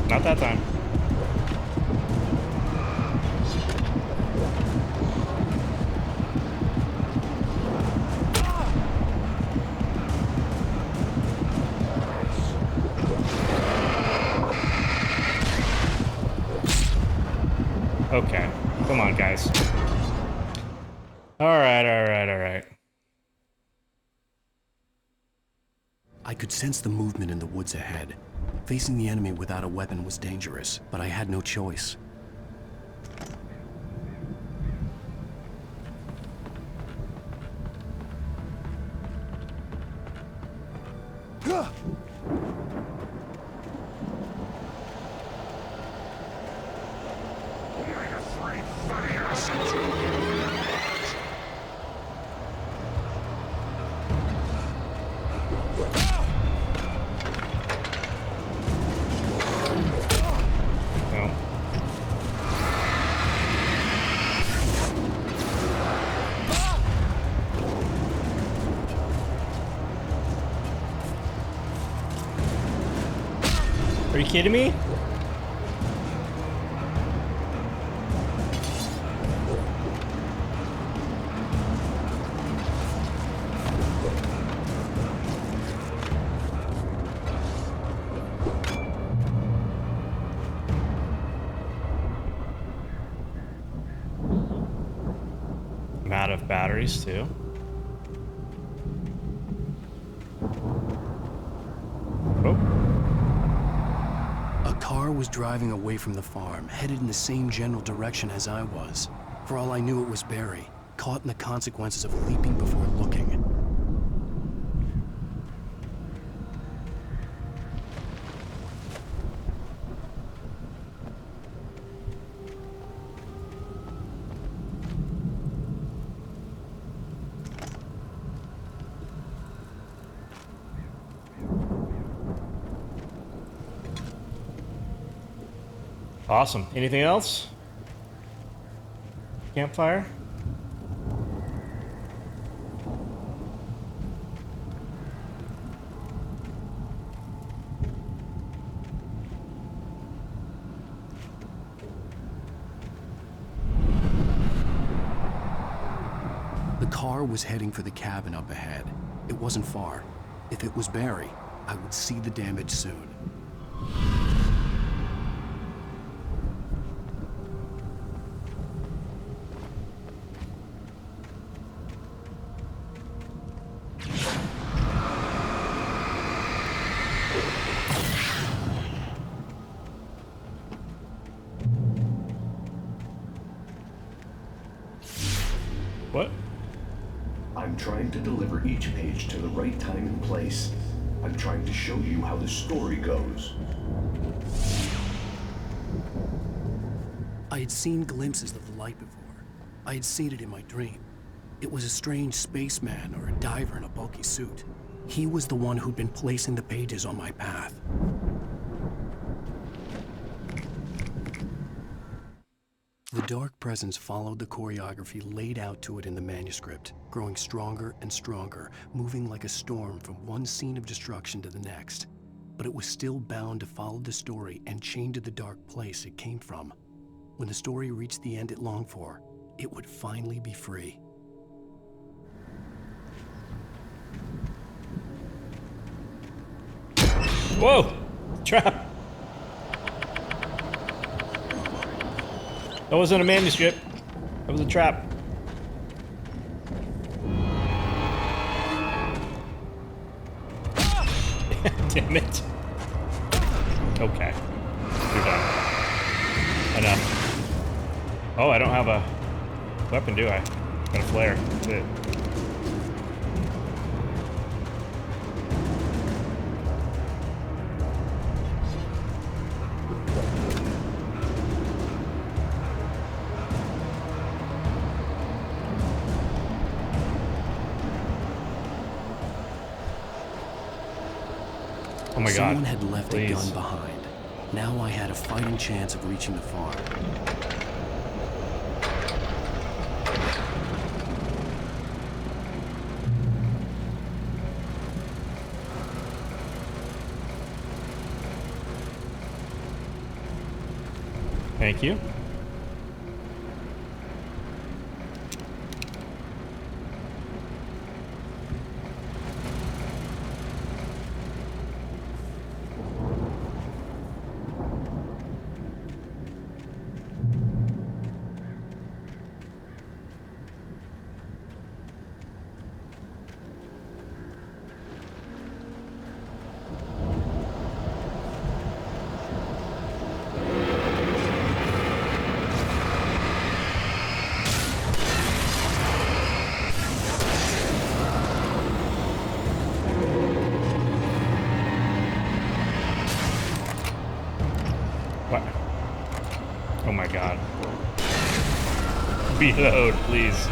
Not that time. Okay. Come on, guys. All right. I could sense the movement in the woods ahead. Facing the enemy without a weapon was dangerous, but I had no choice. Are you kidding me? I'm out of batteries too. Oh. A car was driving away from the farm, headed in the same general direction as I was. For all I knew, it was Barry, caught in the consequences of leaping before looking. Awesome. Anything else? Campfire? The car was heading for the cabin up ahead. It wasn't far. If it was Barry, I would see the damage soon. What? I'm trying to deliver each page to the right time and place. I'm trying to show you how the story goes. I had seen glimpses of the light before. I had seen it in my dream. It was a strange spaceman or a diver in a bulky suit. He was the one who'd been placing the pages on my path. The dark presence followed the choreography laid out to it in the manuscript, growing stronger and stronger, moving like a storm from one scene of destruction to the next. But it was still bound to follow the story and chained to the dark place it came from. When the story reached the end it longed for, it would finally be free. Whoa! Trap! That wasn't a manuscript. That was a trap. Damn it. Okay. You're done. Enough. Oh, I don't have a weapon, do I? Got a flare. That's it. Oh my God. Someone had left Please. a gun behind. Now I had a fighting chance of reaching the farm. Thank you. What? Oh my God. Reload, please.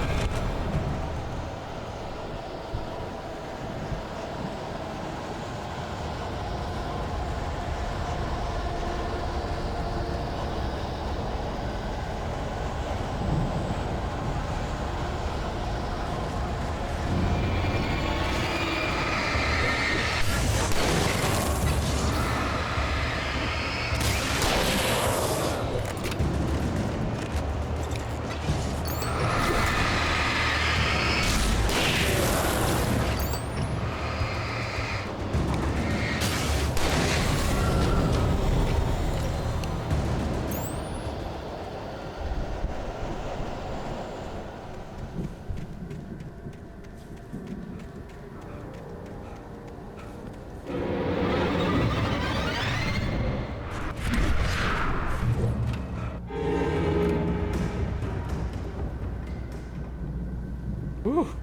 Whew.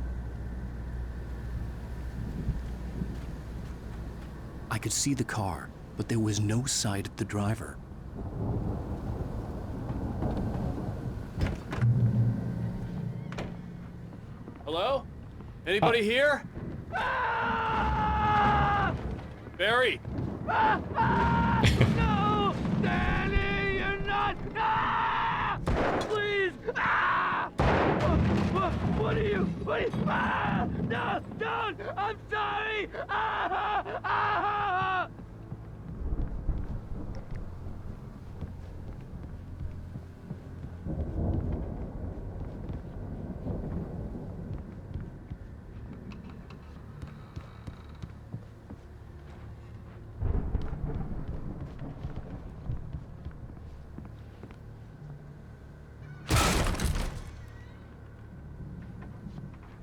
I could see the car, but there was no sight of the driver. Hello? Anybody here? Barry! No! Danny, you're not! Ah! Please! Ah! What are you? Ah! No! Don't! I'm sorry! Ah! Ah!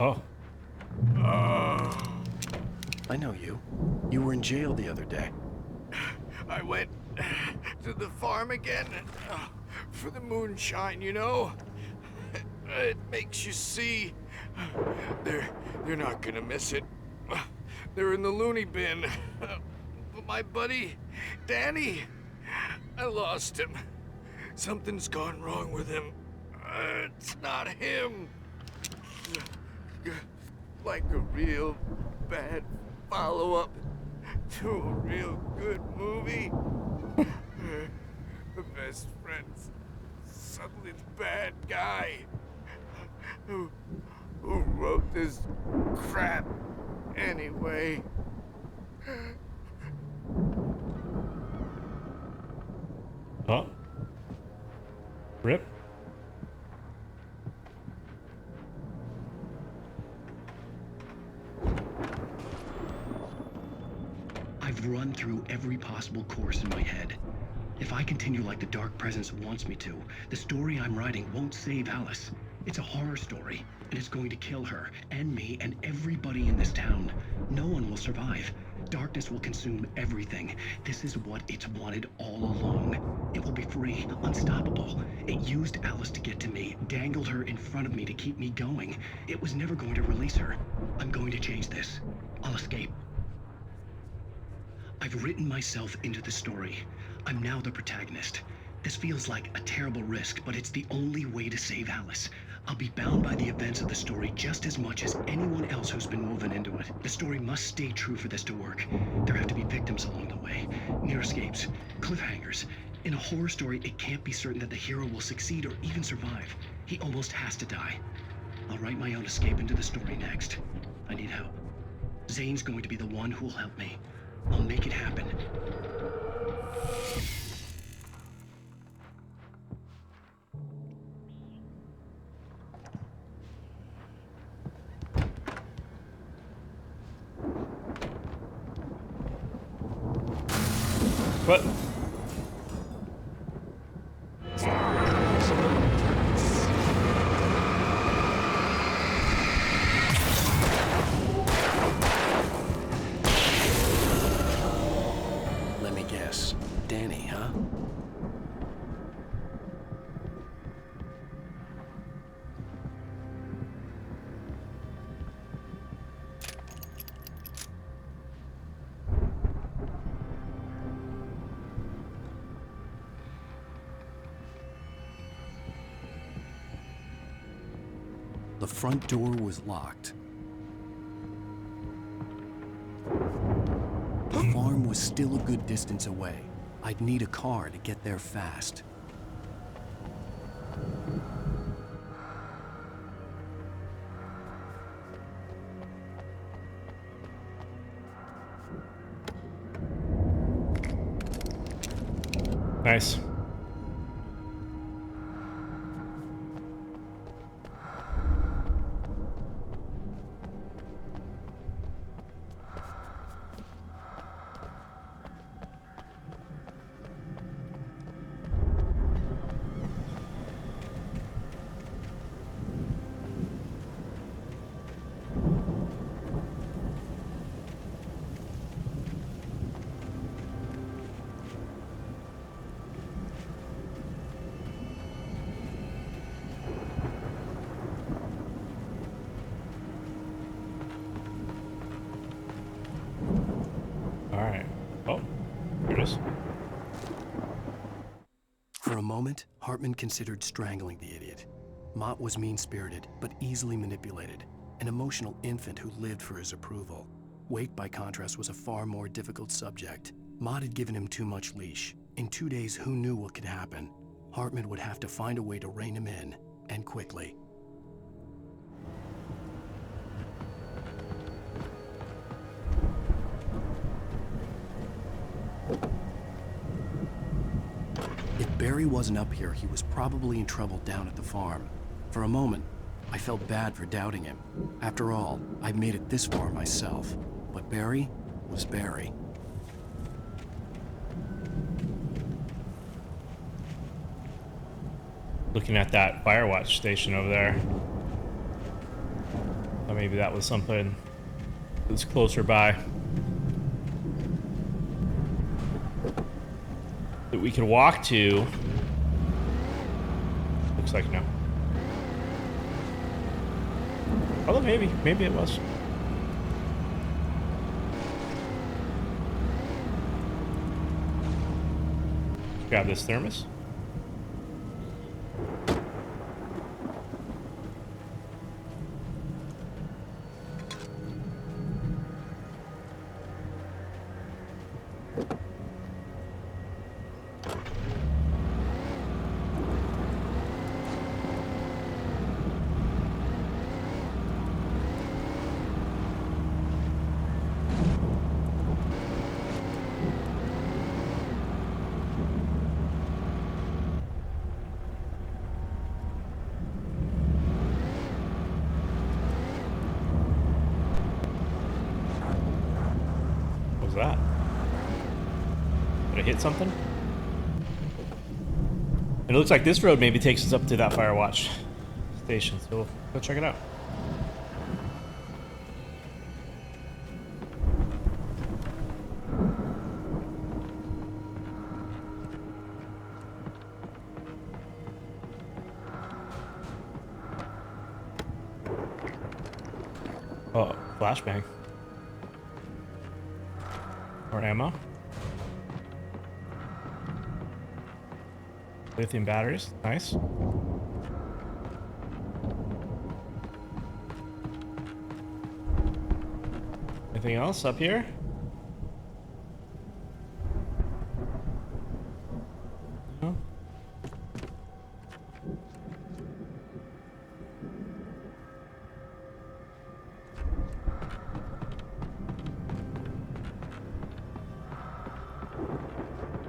Oh. I know you. You were in jail the other day. I went to the farm again for the moonshine, you know? It makes you see. They're not gonna miss it. They're in the loony bin. But my buddy, Danny, I lost him. Something's gone wrong with him. It's not him. Like a real bad follow-up to a real good movie. The best friend's suddenly the bad guy who wrote this crap anyway. Oh. Rip. I've run through every possible course in my head. If I continue like the Dark Presence wants me to, the story I'm writing won't save Alice. It's a horror story, and it's going to kill her, and me, and everybody in this town. No one will survive. Darkness will consume everything. This is what it's wanted all along. It will be free, unstoppable. It used Alice to get to me, dangled her in front of me to keep me going. It was never going to release her. I'm going to change this. I'll escape. I've written myself into the story. I'm now the protagonist. This feels like a terrible risk, but it's the only way to save Alice. I'll be bound by the events of the story just as much as anyone else who's been woven into it. The story must stay true for this to work. There have to be victims along the way, near escapes, cliffhangers. In a horror story, it can't be certain that the hero will succeed or even survive. He almost has to die. I'll write my own escape into the story next. I need help. Zane's going to be the one who will help me. I'll make it happen. What? Let me guess. Danny, huh? The front door was locked. The farm was still a good distance away. I'd need a car to get there fast. Nice. moment, Hartman considered strangling the idiot. Mott was mean-spirited, but easily manipulated, an emotional infant who lived for his approval. Wake, by contrast, was a far more difficult subject. Mott had given him too much leash. In 2 days, who knew what could happen? Hartman would have to find a way to rein him in, and quickly. If Barry wasn't up here, he was probably in trouble down at the farm. For a moment, I felt bad for doubting him. After all, I'd made it this far myself. But Barry was Barry. Looking at that Firewatch station over there. Or maybe that was something that was closer by. That we could walk to. Looks like no. Although maybe it was. Grab this thermos. That? Did I hit something? It looks like this road maybe takes us up to that Firewatch station, so we'll go check it out. Oh, flashbang. More ammo. Lithium batteries, nice. Anything else up here? No.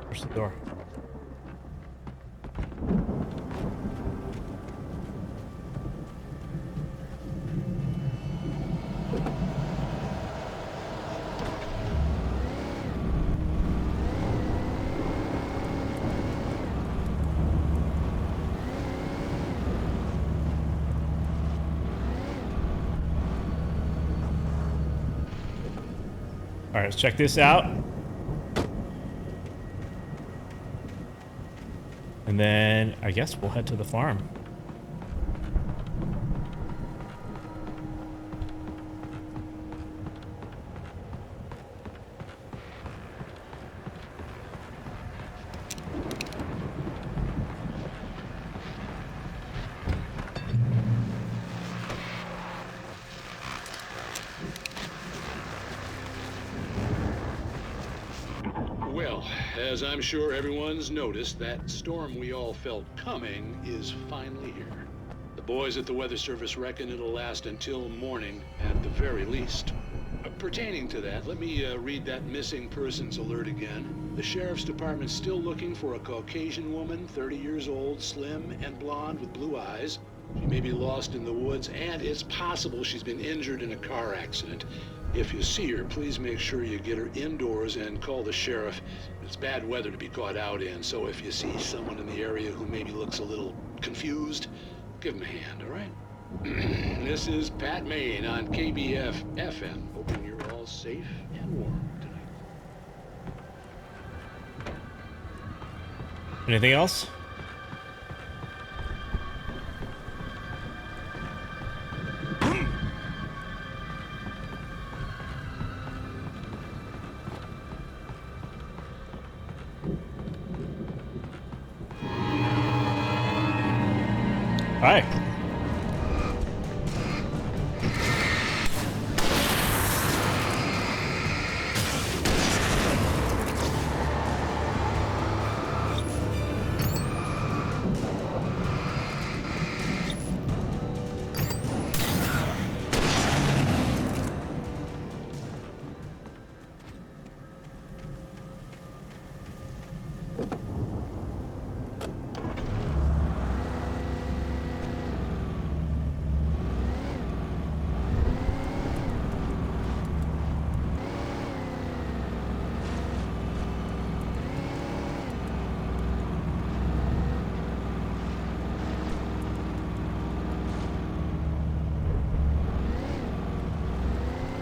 Where's the door? All right, let's check this out. And then I guess we'll head to the farm. Well, as I'm sure everyone's noticed, that storm we all felt coming is finally here. The boys at the Weather Service reckon it'll last until morning at the very least. Pertaining to that, let me read that missing persons alert again. The Sheriff's Department's still looking for a Caucasian woman, 30 years old, slim and blonde with blue eyes. She may be lost in the woods, and it's possible she's been injured in a car accident. If you see her, please make sure you get her indoors and call the sheriff. It's bad weather to be caught out in, so if you see someone in the area who maybe looks a little confused, give him a hand, all right? This is Pat Main on KBF FM, hoping you're all safe and warm tonight. Anything else? Hi.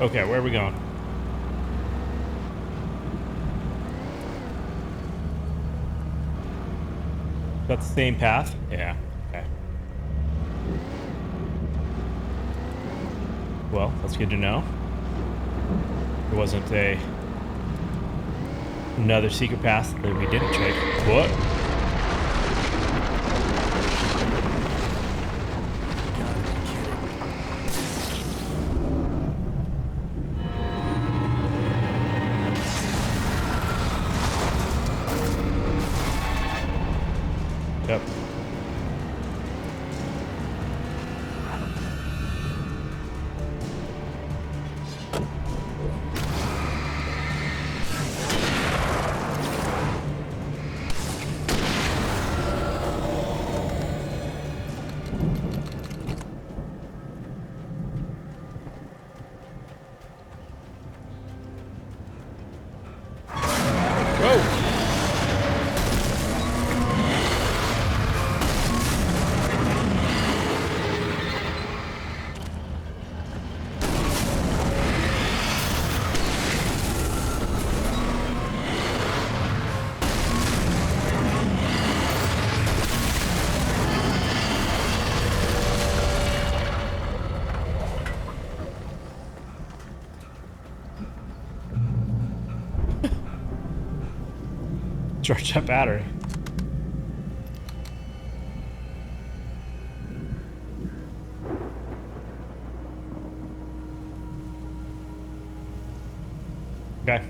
Okay, where are we going? Got the same path? Yeah, okay. Well, that's good to know. There wasn't another secret path that we didn't check. What? Yep. Charge that battery. Okay.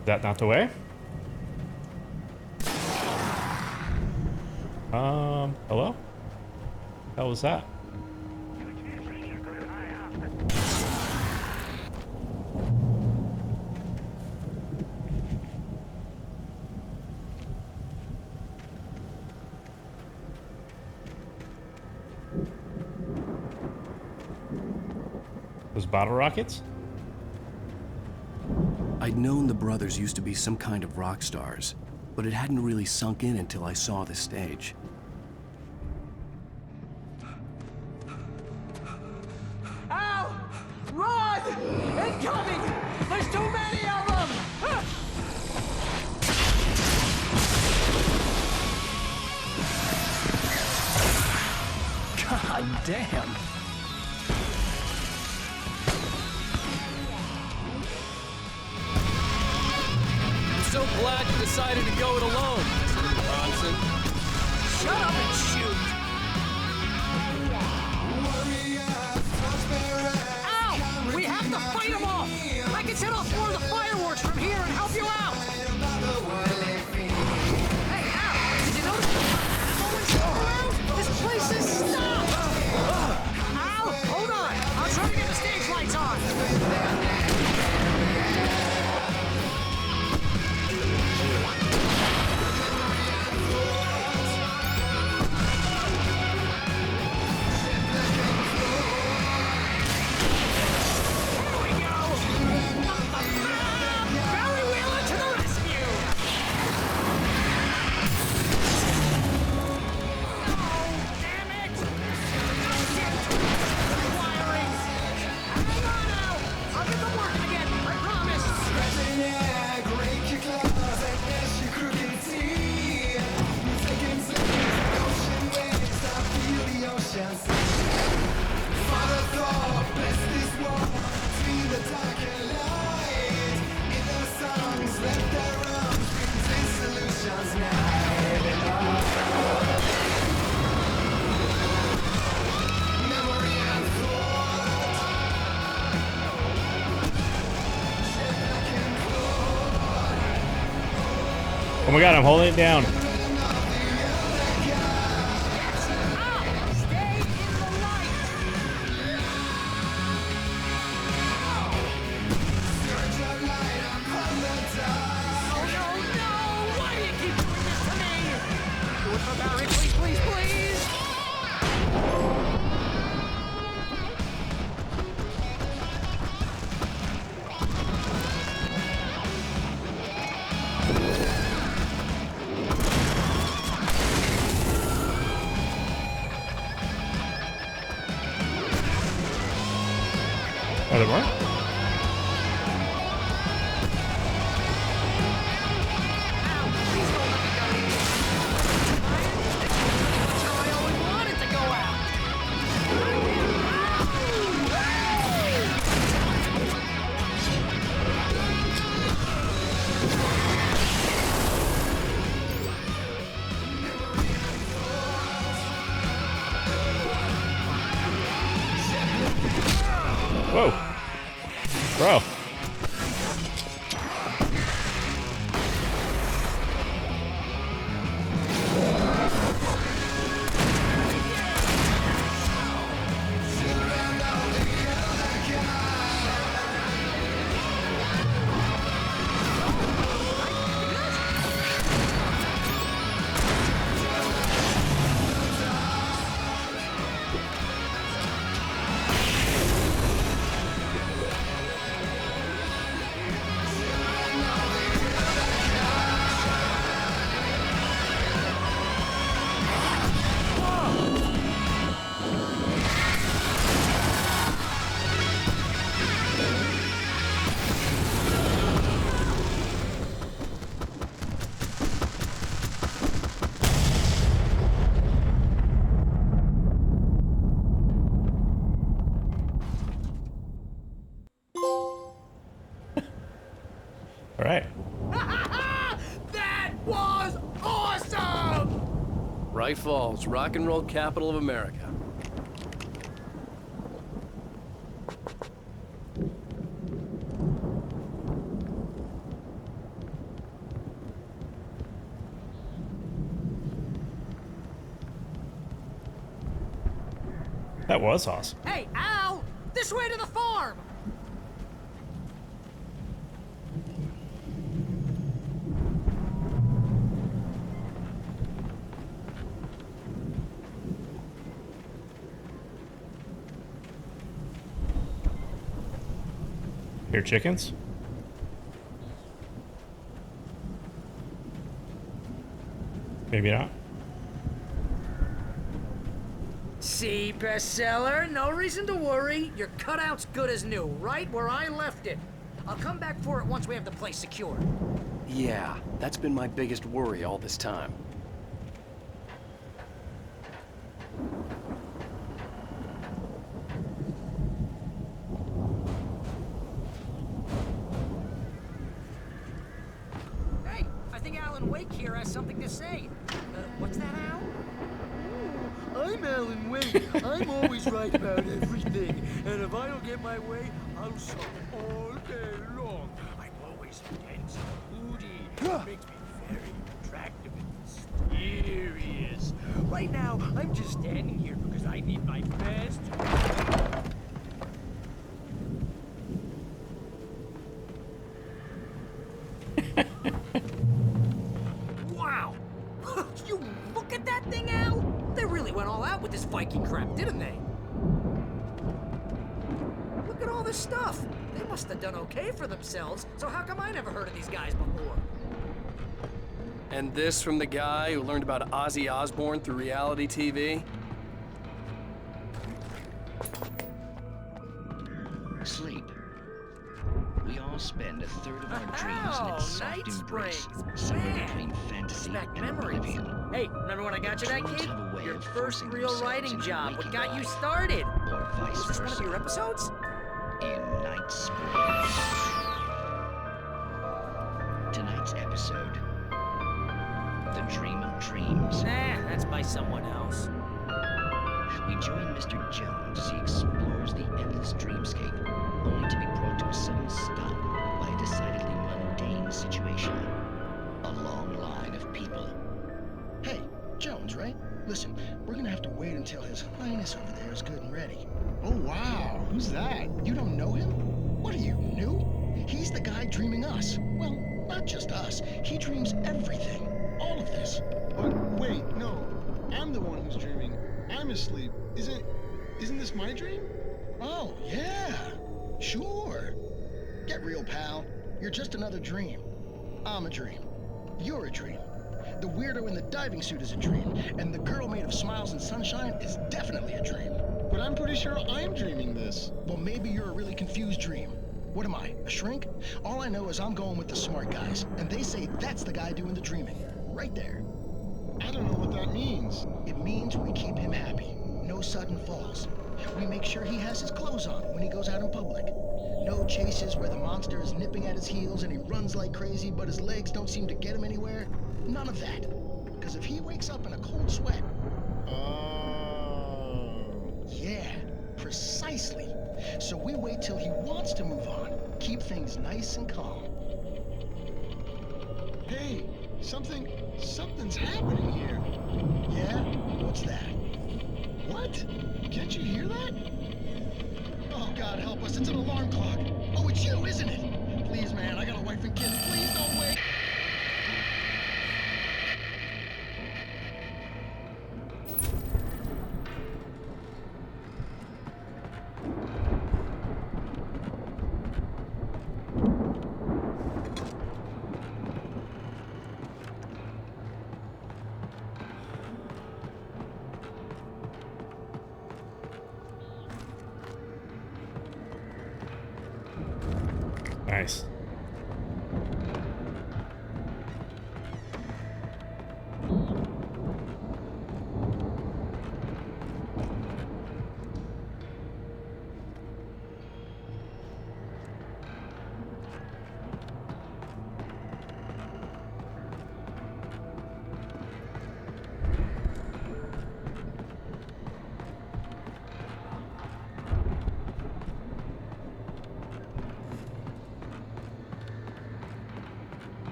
Is that not the way? Hello? What the hell was that? Those bottle rockets? I'd known the brothers used to be some kind of rock stars, but it hadn't really sunk in until I saw the stage. Ow! Run! Incoming! There's too many of them! God damn! I'm so glad you decided to go it alone, Mr. Bronson. Shut up and shoot! Ow! We have to fight them off! I can set off more of the fireworks from here and help you out! Hey, Al! Did you notice the ammo and stuff around? This place is stopped! Al, hold on! I'll try to get the stage lights on! Oh my god, I'm holding it down. Oh, there more? Whoa. Bro. All right. That was awesome! Wright Falls, rock and roll capital of America. That was awesome. Hey, Al! This way to the farm! Here, chickens? Maybe not. See, bestseller, no reason to worry. Your cutout's good as new, right where I left it. I'll come back for it once we have the place secured. Yeah, that's been my biggest worry all this time. Hey, I think Alan Wake here has something to say. What's that, Al? I'm Alan Wake. I'm always right about everything. And if I don't get my way, I'll sulk all day long. I'm always intense and moody. It makes me very attractive and mysterious. Right now, I'm just standing here because I need my best. Wow! You look at that thing, Al! They really went all out with this Viking crap, didn't they? Look at all this stuff. They must have done okay for themselves, so how come I never heard of these guys before? And this from the guy who learned about Ozzy Osbourne through reality TV? Sleep. We all spend a third of our dreams in its soft embrace, somewhere between fantasy and oblivion. Hey, remember when I got you that Dreams kid? have a way Your of first forcing real themselves writing into job. What waking got you life, started? or vice Was this one of versa. your episodes? In Night Springs. by someone else. We join Mr. Jones as he explores the endless dreamscape, only to be brought to a sudden stop by a decidedly mundane situation. A long line of people. Hey, Jones, right? Listen, we're gonna have to wait until His Highness over there is good and ready. Oh, wow. Who's that? You don't know him? What are you, new? He's the guy dreaming us. Well, not just us. He dreams everything. All of this. But wait, no. I'm the one who's dreaming. I'm asleep. Isn't this my dream? Oh, yeah. Sure. Get real, pal. You're just another dream. I'm a dream. You're a dream. The weirdo in the diving suit is a dream, and the girl made of smiles and sunshine is definitely a dream. But I'm pretty sure I'm dreaming this. Well, maybe you're a really confused dream. What am I, a shrink? All I know is I'm going with the smart guys, and they say that's the guy doing the dreaming. Right there. I don't know what that means. It means we keep him happy. No sudden falls. We make sure he has his clothes on when he goes out in public. No chases where the monster is nipping at his heels and he runs like crazy, but his legs don't seem to get him anywhere. None of that. Because if he wakes up in a cold sweat... Yeah, precisely. So we wait till he wants to move on. Keep things nice and calm. Hey, something's happening here. Yeah? What's that? What? Can't you hear that? Oh, God help us, it's an alarm clock. Oh, it's you, isn't it? Please, man, I got a wife and kids. Please don't wait. Nice.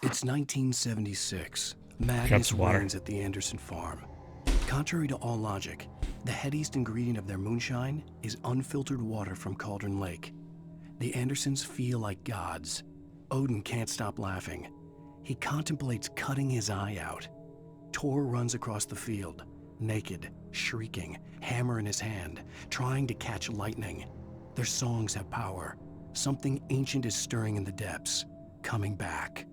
It's 1976. Madness reigns at the Anderson farm. Contrary to all logic, the headiest ingredient of their moonshine is unfiltered water from Cauldron Lake. The Andersons feel like gods. Odin can't stop laughing. He contemplates cutting his eye out. Tor runs across the field, naked, shrieking, hammer in his hand, trying to catch lightning. Their songs have power. Something ancient is stirring in the depths, coming back.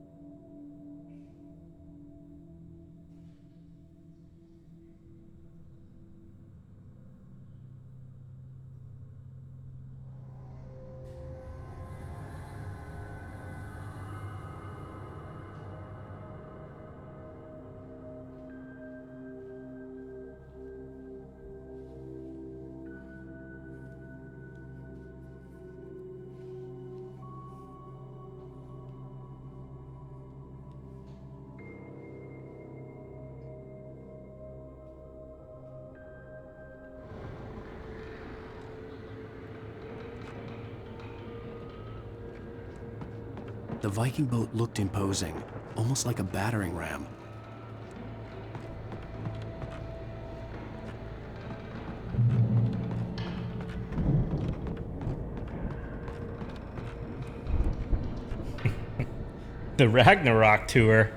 The Viking boat looked imposing, almost like a battering ram. The Ragnarok tour.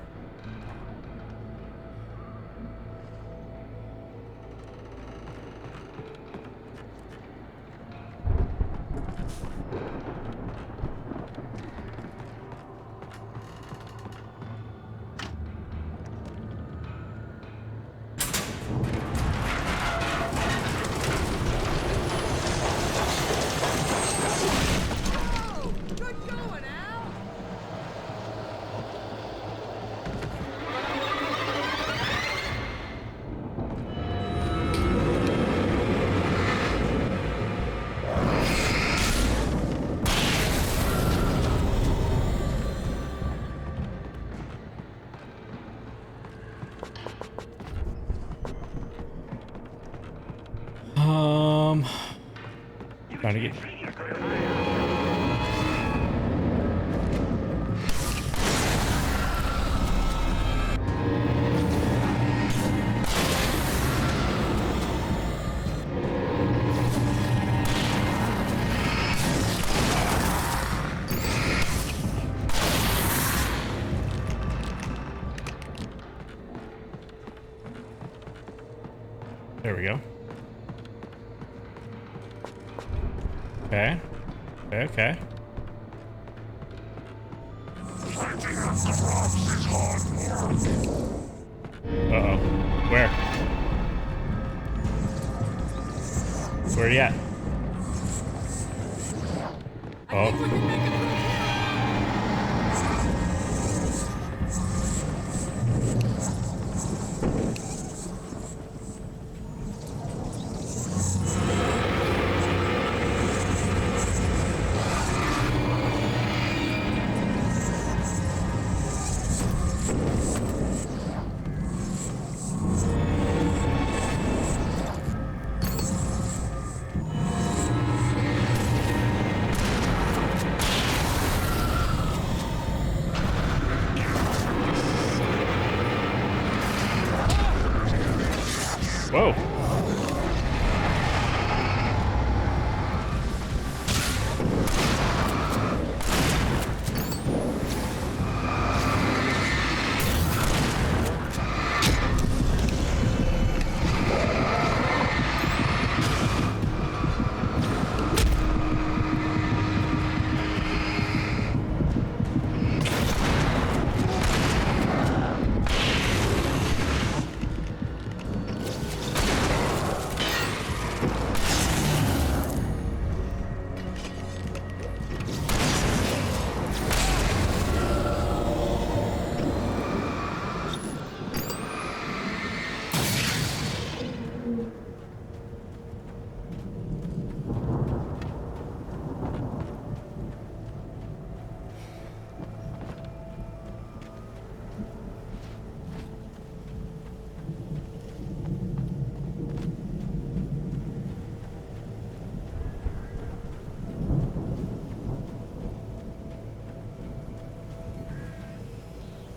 Trying to get. There we go. Okay. Okay. Uh-oh. Where? Where are you at? Oh. Whoa.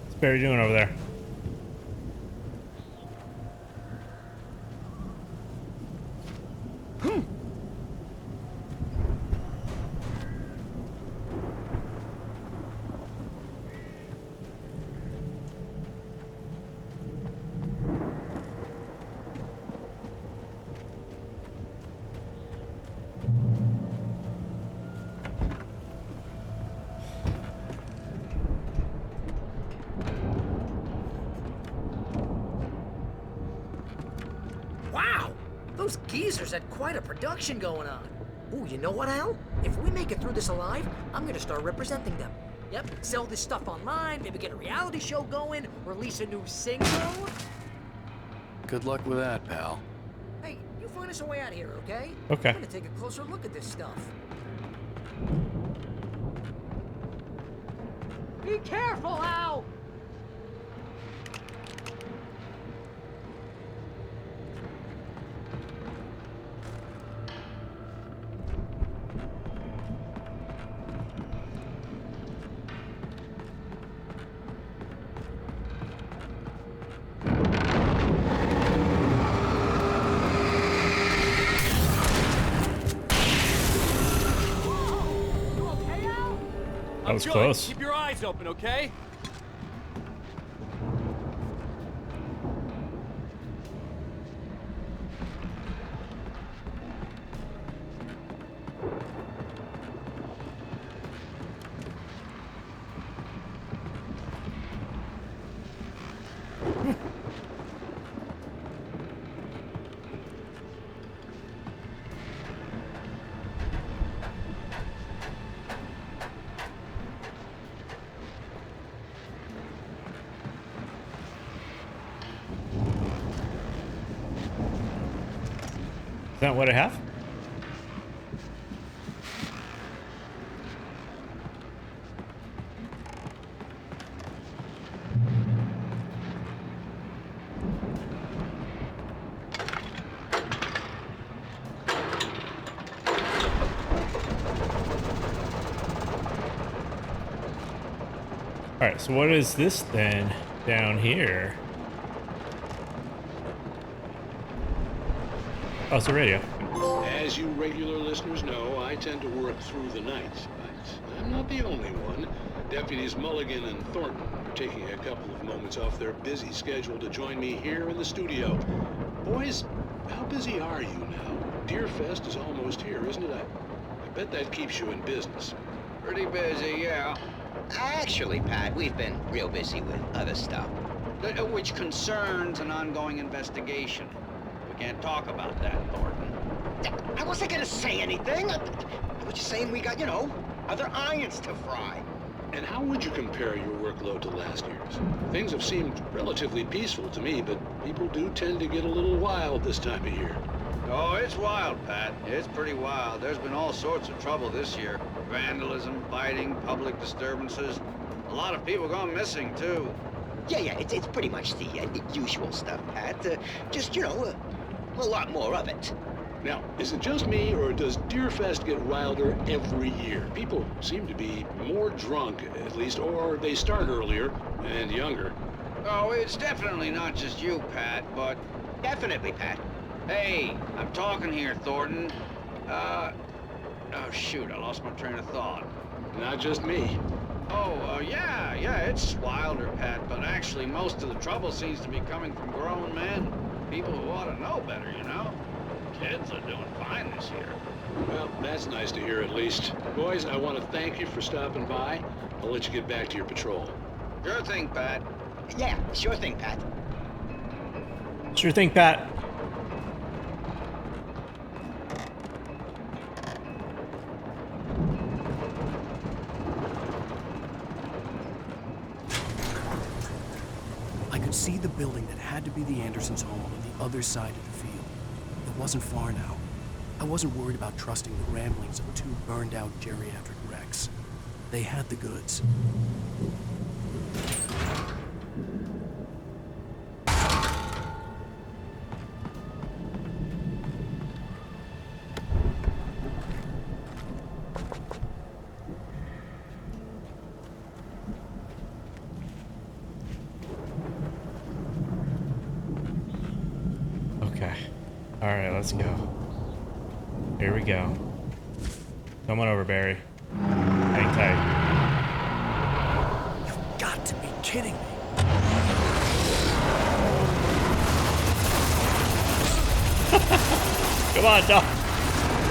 What's Barry doing over there? Wow! Those geezers had quite a production going on. Ooh, you know what, Al? If we make it through this alive, I'm gonna start representing them. Yep, sell this stuff online, maybe get a reality show going, release a new single. Good luck with that, pal. Hey, you find us a way out of here, okay? Okay. I'm gonna take a closer look at this stuff. Be careful, Al! That was Good. close. Keep your eyes open, okay? Is that what I have? Alright, so what is this then down here? Oh, it's a radio. As you regular listeners know, I tend to work through the night, but I'm not the only one. Deputies Mulligan and Thornton are taking a couple of moments off their busy schedule to join me here in the studio. Boys, how busy are you now? Deerfest is almost here, isn't it? I bet that keeps you in business. Pretty busy, yeah. Actually, Pat, we've been real busy with other stuff, which concerns an ongoing investigation. We can't talk about that, Thornton. I wasn't gonna say anything. I was just saying we got, other irons to fry. And how would you compare your workload to last year's? Things have seemed relatively peaceful to me, but people do tend to get a little wild this time of year. Oh, it's wild, Pat. It's pretty wild. There's been all sorts of trouble this year. Vandalism, fighting, public disturbances. A lot of people gone missing, too. Yeah, it's pretty much the usual stuff, Pat. Just, a lot more of it. Now, is it just me, or does Deerfest get wilder every year? People seem to be more drunk, at least, or they start earlier and younger. Oh, it's definitely not just you, Pat, but... Definitely, Pat. Hey, I'm talking here, Thornton. Oh, shoot, I lost my train of thought. Not just me. Oh, yeah, it's wilder, Pat, but actually most of the trouble seems to be coming from grown men. People who ought to know better, Kids are doing fine this year. Well, that's nice to hear at least. Boys, I want to thank you for stopping by. I'll let you get back to your patrol. Sure thing, Pat. Yeah, sure thing, Pat. Sure thing, Pat. I could see the building that had to be the Andersons' home on the other side of the field. It wasn't far now. I wasn't worried about trusting the ramblings of two burned-out geriatric wrecks. They had the goods. Okay. Alright, let's go. Here we go. Come on over, Barry. Hang tight. You've got to be kidding me. Come on, dog.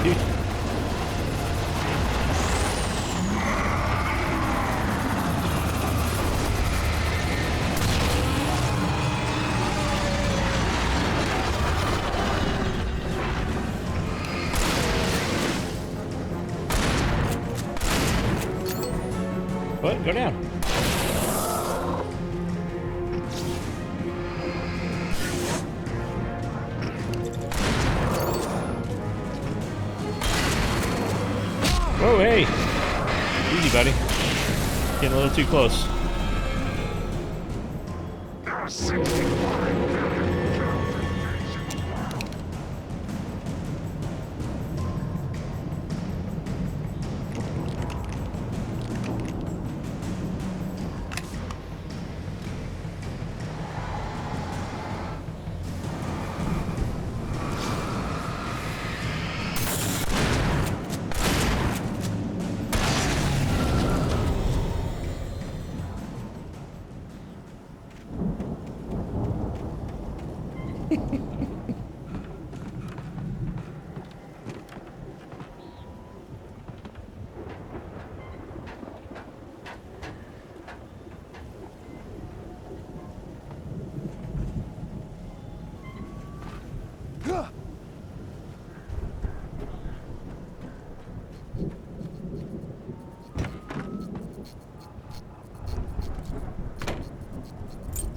Dude. What? Go down. Whoa, hey. Easy, buddy. Getting a little too close.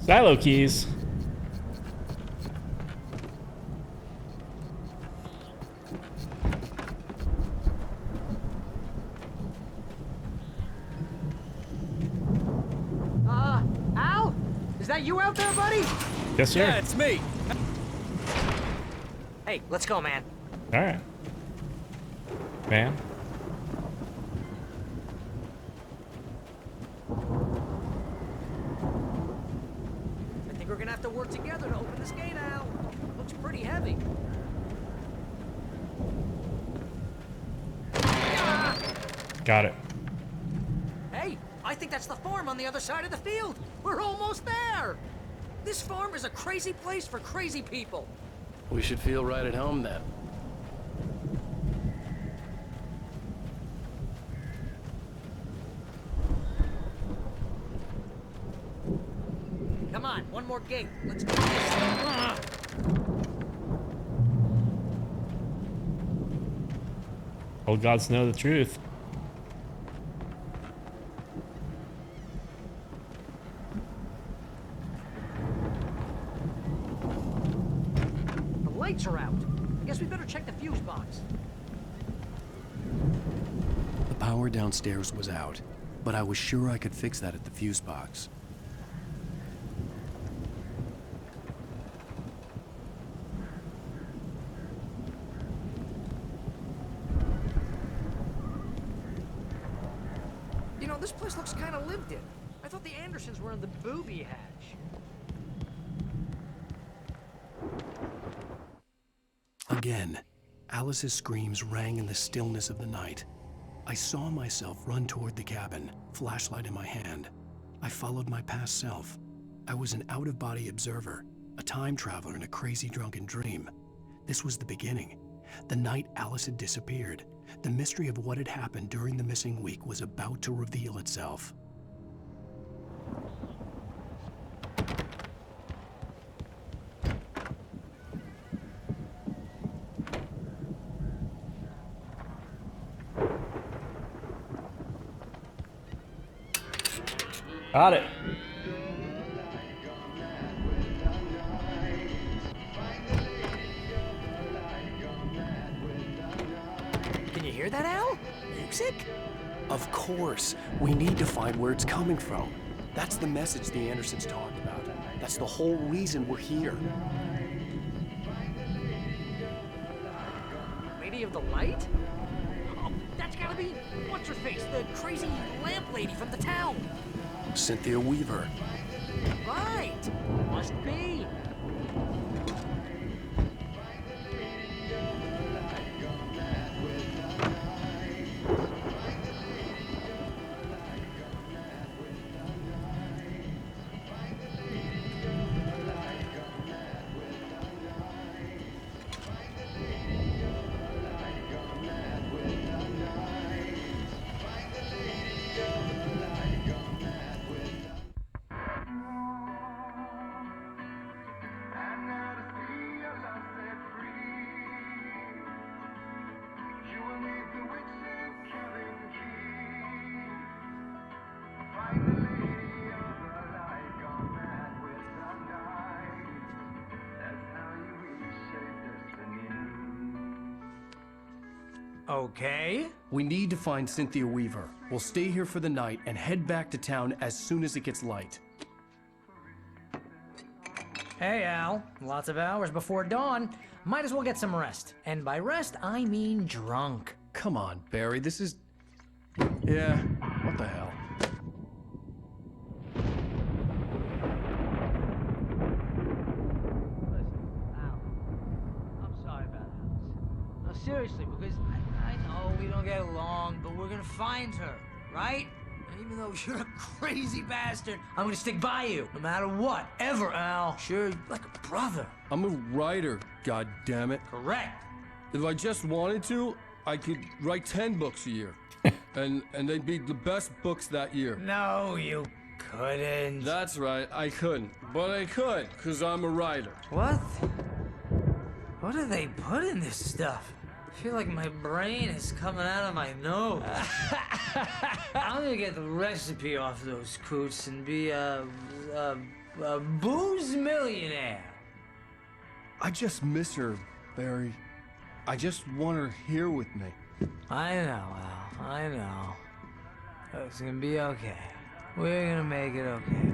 Silo keys. Al? Is that you out there, buddy? Yes, sir. Yeah, it's me. Hey, let's go, man. All right. Man. pretty heavy. Got it. Hey, I think that's the farm on the other side of the field. We're almost there. This farm is a crazy place for crazy people. We should feel right at home then. Come on, one more gate. Let's do this. Old gods know the truth. The lights are out. I guess we better check the fuse box. The power downstairs was out, but I was sure I could fix that at the fuse box. You know, this place looks kind of lived in. I thought the Andersons were in the booby hatch. Again, Alice's screams rang in the stillness of the night. I saw myself run toward the cabin, flashlight in my hand. I followed my past self. I was an out-of-body observer, a time traveler in a crazy drunken dream. This was the beginning. The night Alice had disappeared. The mystery of what had happened during the missing week was about to reveal itself. Got it. Can you hear that, Al? Music? Of course. We need to find where it's coming from. That's the message the Andersons talked about. That's the whole reason we're here. Lady of the Light? Oh, that's gotta be what's-her-face, the crazy lamp lady from the town. Cynthia Weaver. Right. Must be. Okay. We need to find Cynthia Weaver. We'll stay here for the night and head back to town as soon as it gets light. Hey, Al. Lots of hours before dawn. Might as well get some rest. And by rest, I mean drunk. Come on, Barry, this is... Yeah, what the hell? I'm sorry about Alice. No, seriously, because I know we don't get along, but we're gonna find her, right? And even though you're a crazy bastard, I'm gonna stick by you, no matter what, ever, Al. Sure, like a brother. I'm a writer, goddammit. Correct. If I just wanted to, I could write 10 books a year. and they'd be the best books that year. No, you couldn't. That's right, I couldn't. But I could, because I'm a writer. What? What do they put in this stuff? I feel like my brain is coming out of my nose. I'm gonna get the recipe off those coots and be a booze millionaire. I just miss her, Barry. I just want her here with me. I know, Al. I know. It's gonna be okay. We're gonna make it okay.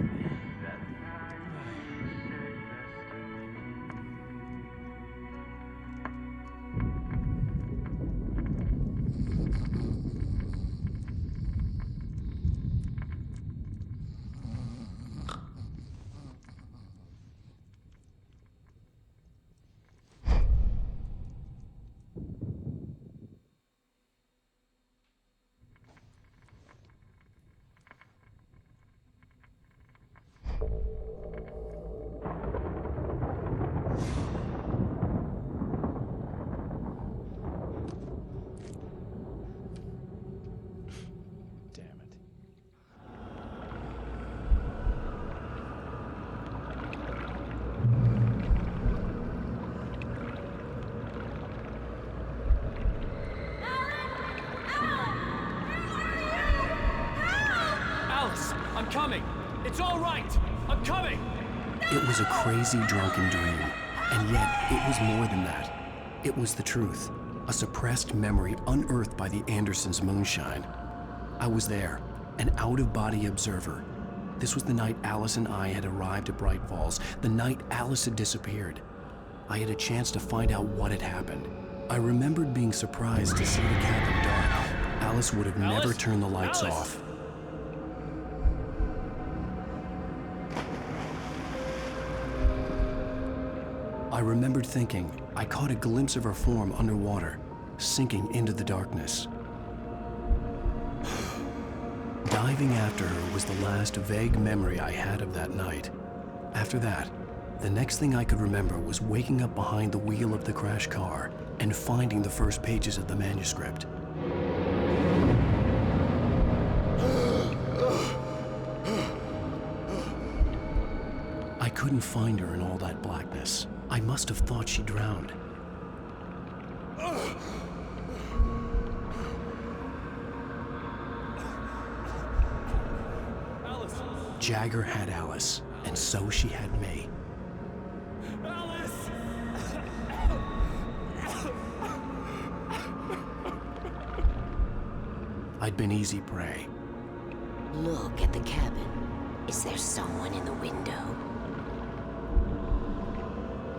coming. It's all right. I'm coming. It was a crazy, drunken dream, and yet it was more than that. It was the truth, a suppressed memory unearthed by the Andersons' moonshine. I was there, an out-of-body observer. This was the night Alice and I had arrived at Bright Falls, the night Alice had disappeared. I had a chance to find out what had happened. I remembered being surprised to see the cabin dark. Alice would have never turned the lights off. I remembered thinking I caught a glimpse of her form underwater, sinking into the darkness. Diving after her was the last vague memory I had of that night. After that, the next thing I could remember was waking up behind the wheel of the crashed car and finding the first pages of the manuscript. I couldn't find her in all that blackness. I must have thought she drowned. Alice. Jagger had Alice, and so she had me. Alice. I'd been easy prey. Look at the cabin. Is there someone in the window?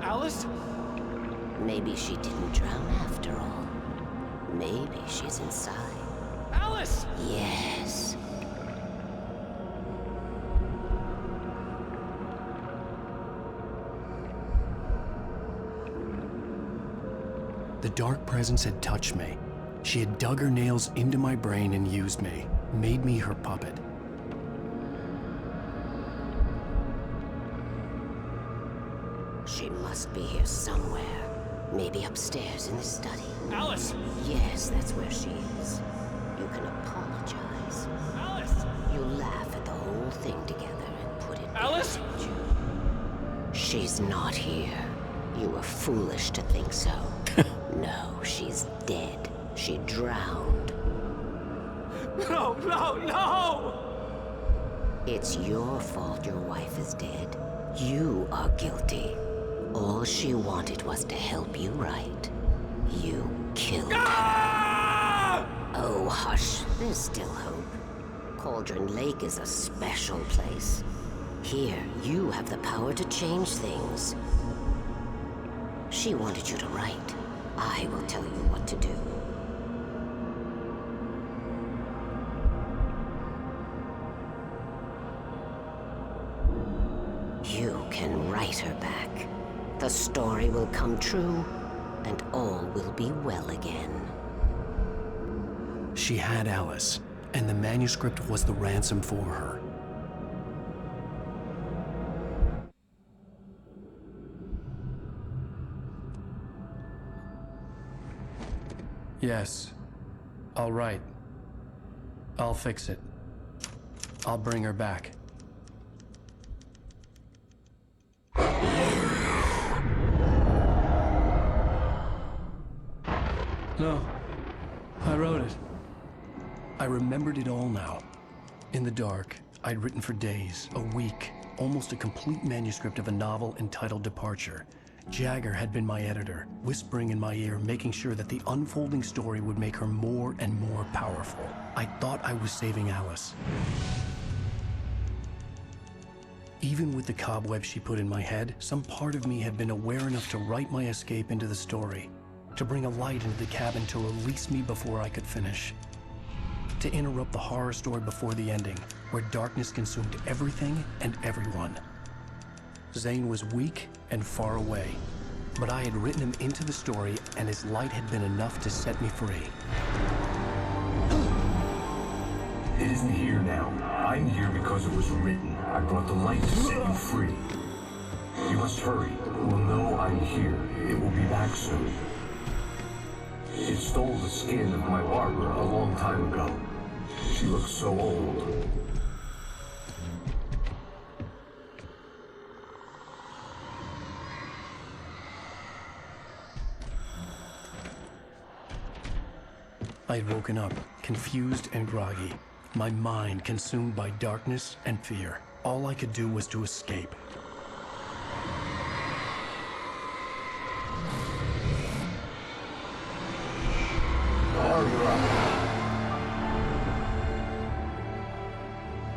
Alice? Maybe she didn't drown after all. Maybe she's inside. Alice! Yes. The dark presence had touched me. She had dug her nails into my brain and used me, made me her puppet. She must be here somewhere. Maybe upstairs in the study. Alice! Yes, that's where she is. You can apologize. Alice! You laugh at the whole thing together and put it Alice! behind you. She's not here. You were foolish to think so. No, she's dead. She drowned. No, no, no! It's your fault your wife is dead. You are guilty. All she wanted was to help you right. You killed her. Oh, hush. There's still hope. Cauldron Lake is a special place. Here, you have the power to change things. She wanted you to write. I will tell you what to do. You can write her back. The story will come true, and all will be well again. She had Alice, and the manuscript was the ransom for her. Yes. All right. I'll fix it. I'll bring her back. No. I wrote it. I remembered it all now. In the dark, I'd written for days, a week, almost a complete manuscript of a novel entitled Departure. Jagger had been my editor, whispering in my ear, making sure that the unfolding story would make her more and more powerful. I thought I was saving Alice. Even with the cobwebs she put in my head, some part of me had been aware enough to write my escape into the story, to bring a light into the cabin to release me before I could finish, to interrupt the horror story before the ending, where darkness consumed everything and everyone. Zane was weak and far away, but I had written him into the story, and his light had been enough to set me free. It isn't here now. I'm here because it was written. I brought the light to set you free. You must hurry. We'll know I'm here. It will be back soon. It stole the skin of my Barbara a long time ago. She looks so old. I had woken up, confused and groggy. My mind consumed by darkness and fear. All I could do was to escape.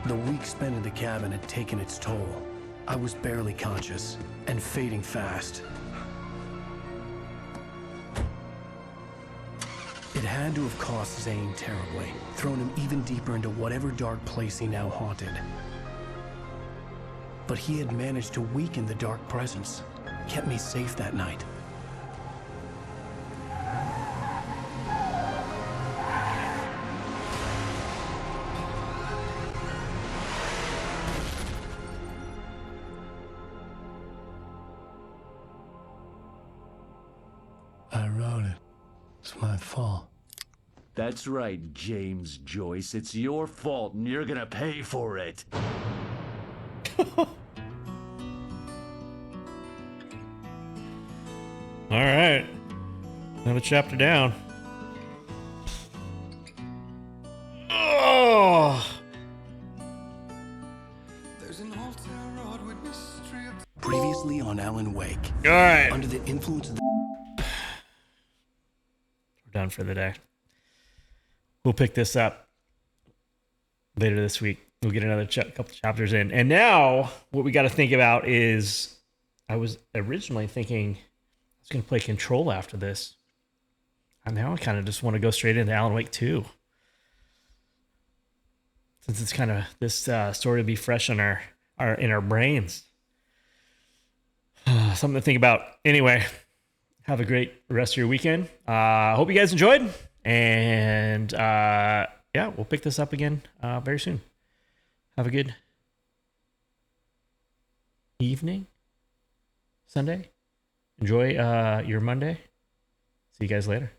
The week spent in the cabin had taken its toll. I was barely conscious and fading fast. It had to have cost Zane terribly, thrown him even deeper into whatever dark place he now haunted. But he had managed to weaken the dark presence, kept me safe that night. I wrote it. It's my fault. That's right, James Joyce. It's your fault, and you're gonna pay for it. All right. Another chapter down. Oh. Previously on Alan Wake. All right. Under the influence of We're done for the day. We'll pick this up later this week. We'll get another couple chapters in. And now what we got to think about is, I was originally thinking I was going to play Control after this. And now I kind of just want to go straight into Alan Wake 2. Since it's kind of, this story will be fresh in our brains. Something to think about. Anyway, have a great rest of your weekend. Hope you guys enjoyed. And yeah, we'll pick this up again very soon. Have a good evening, Sunday. Enjoy your Monday. See you guys later.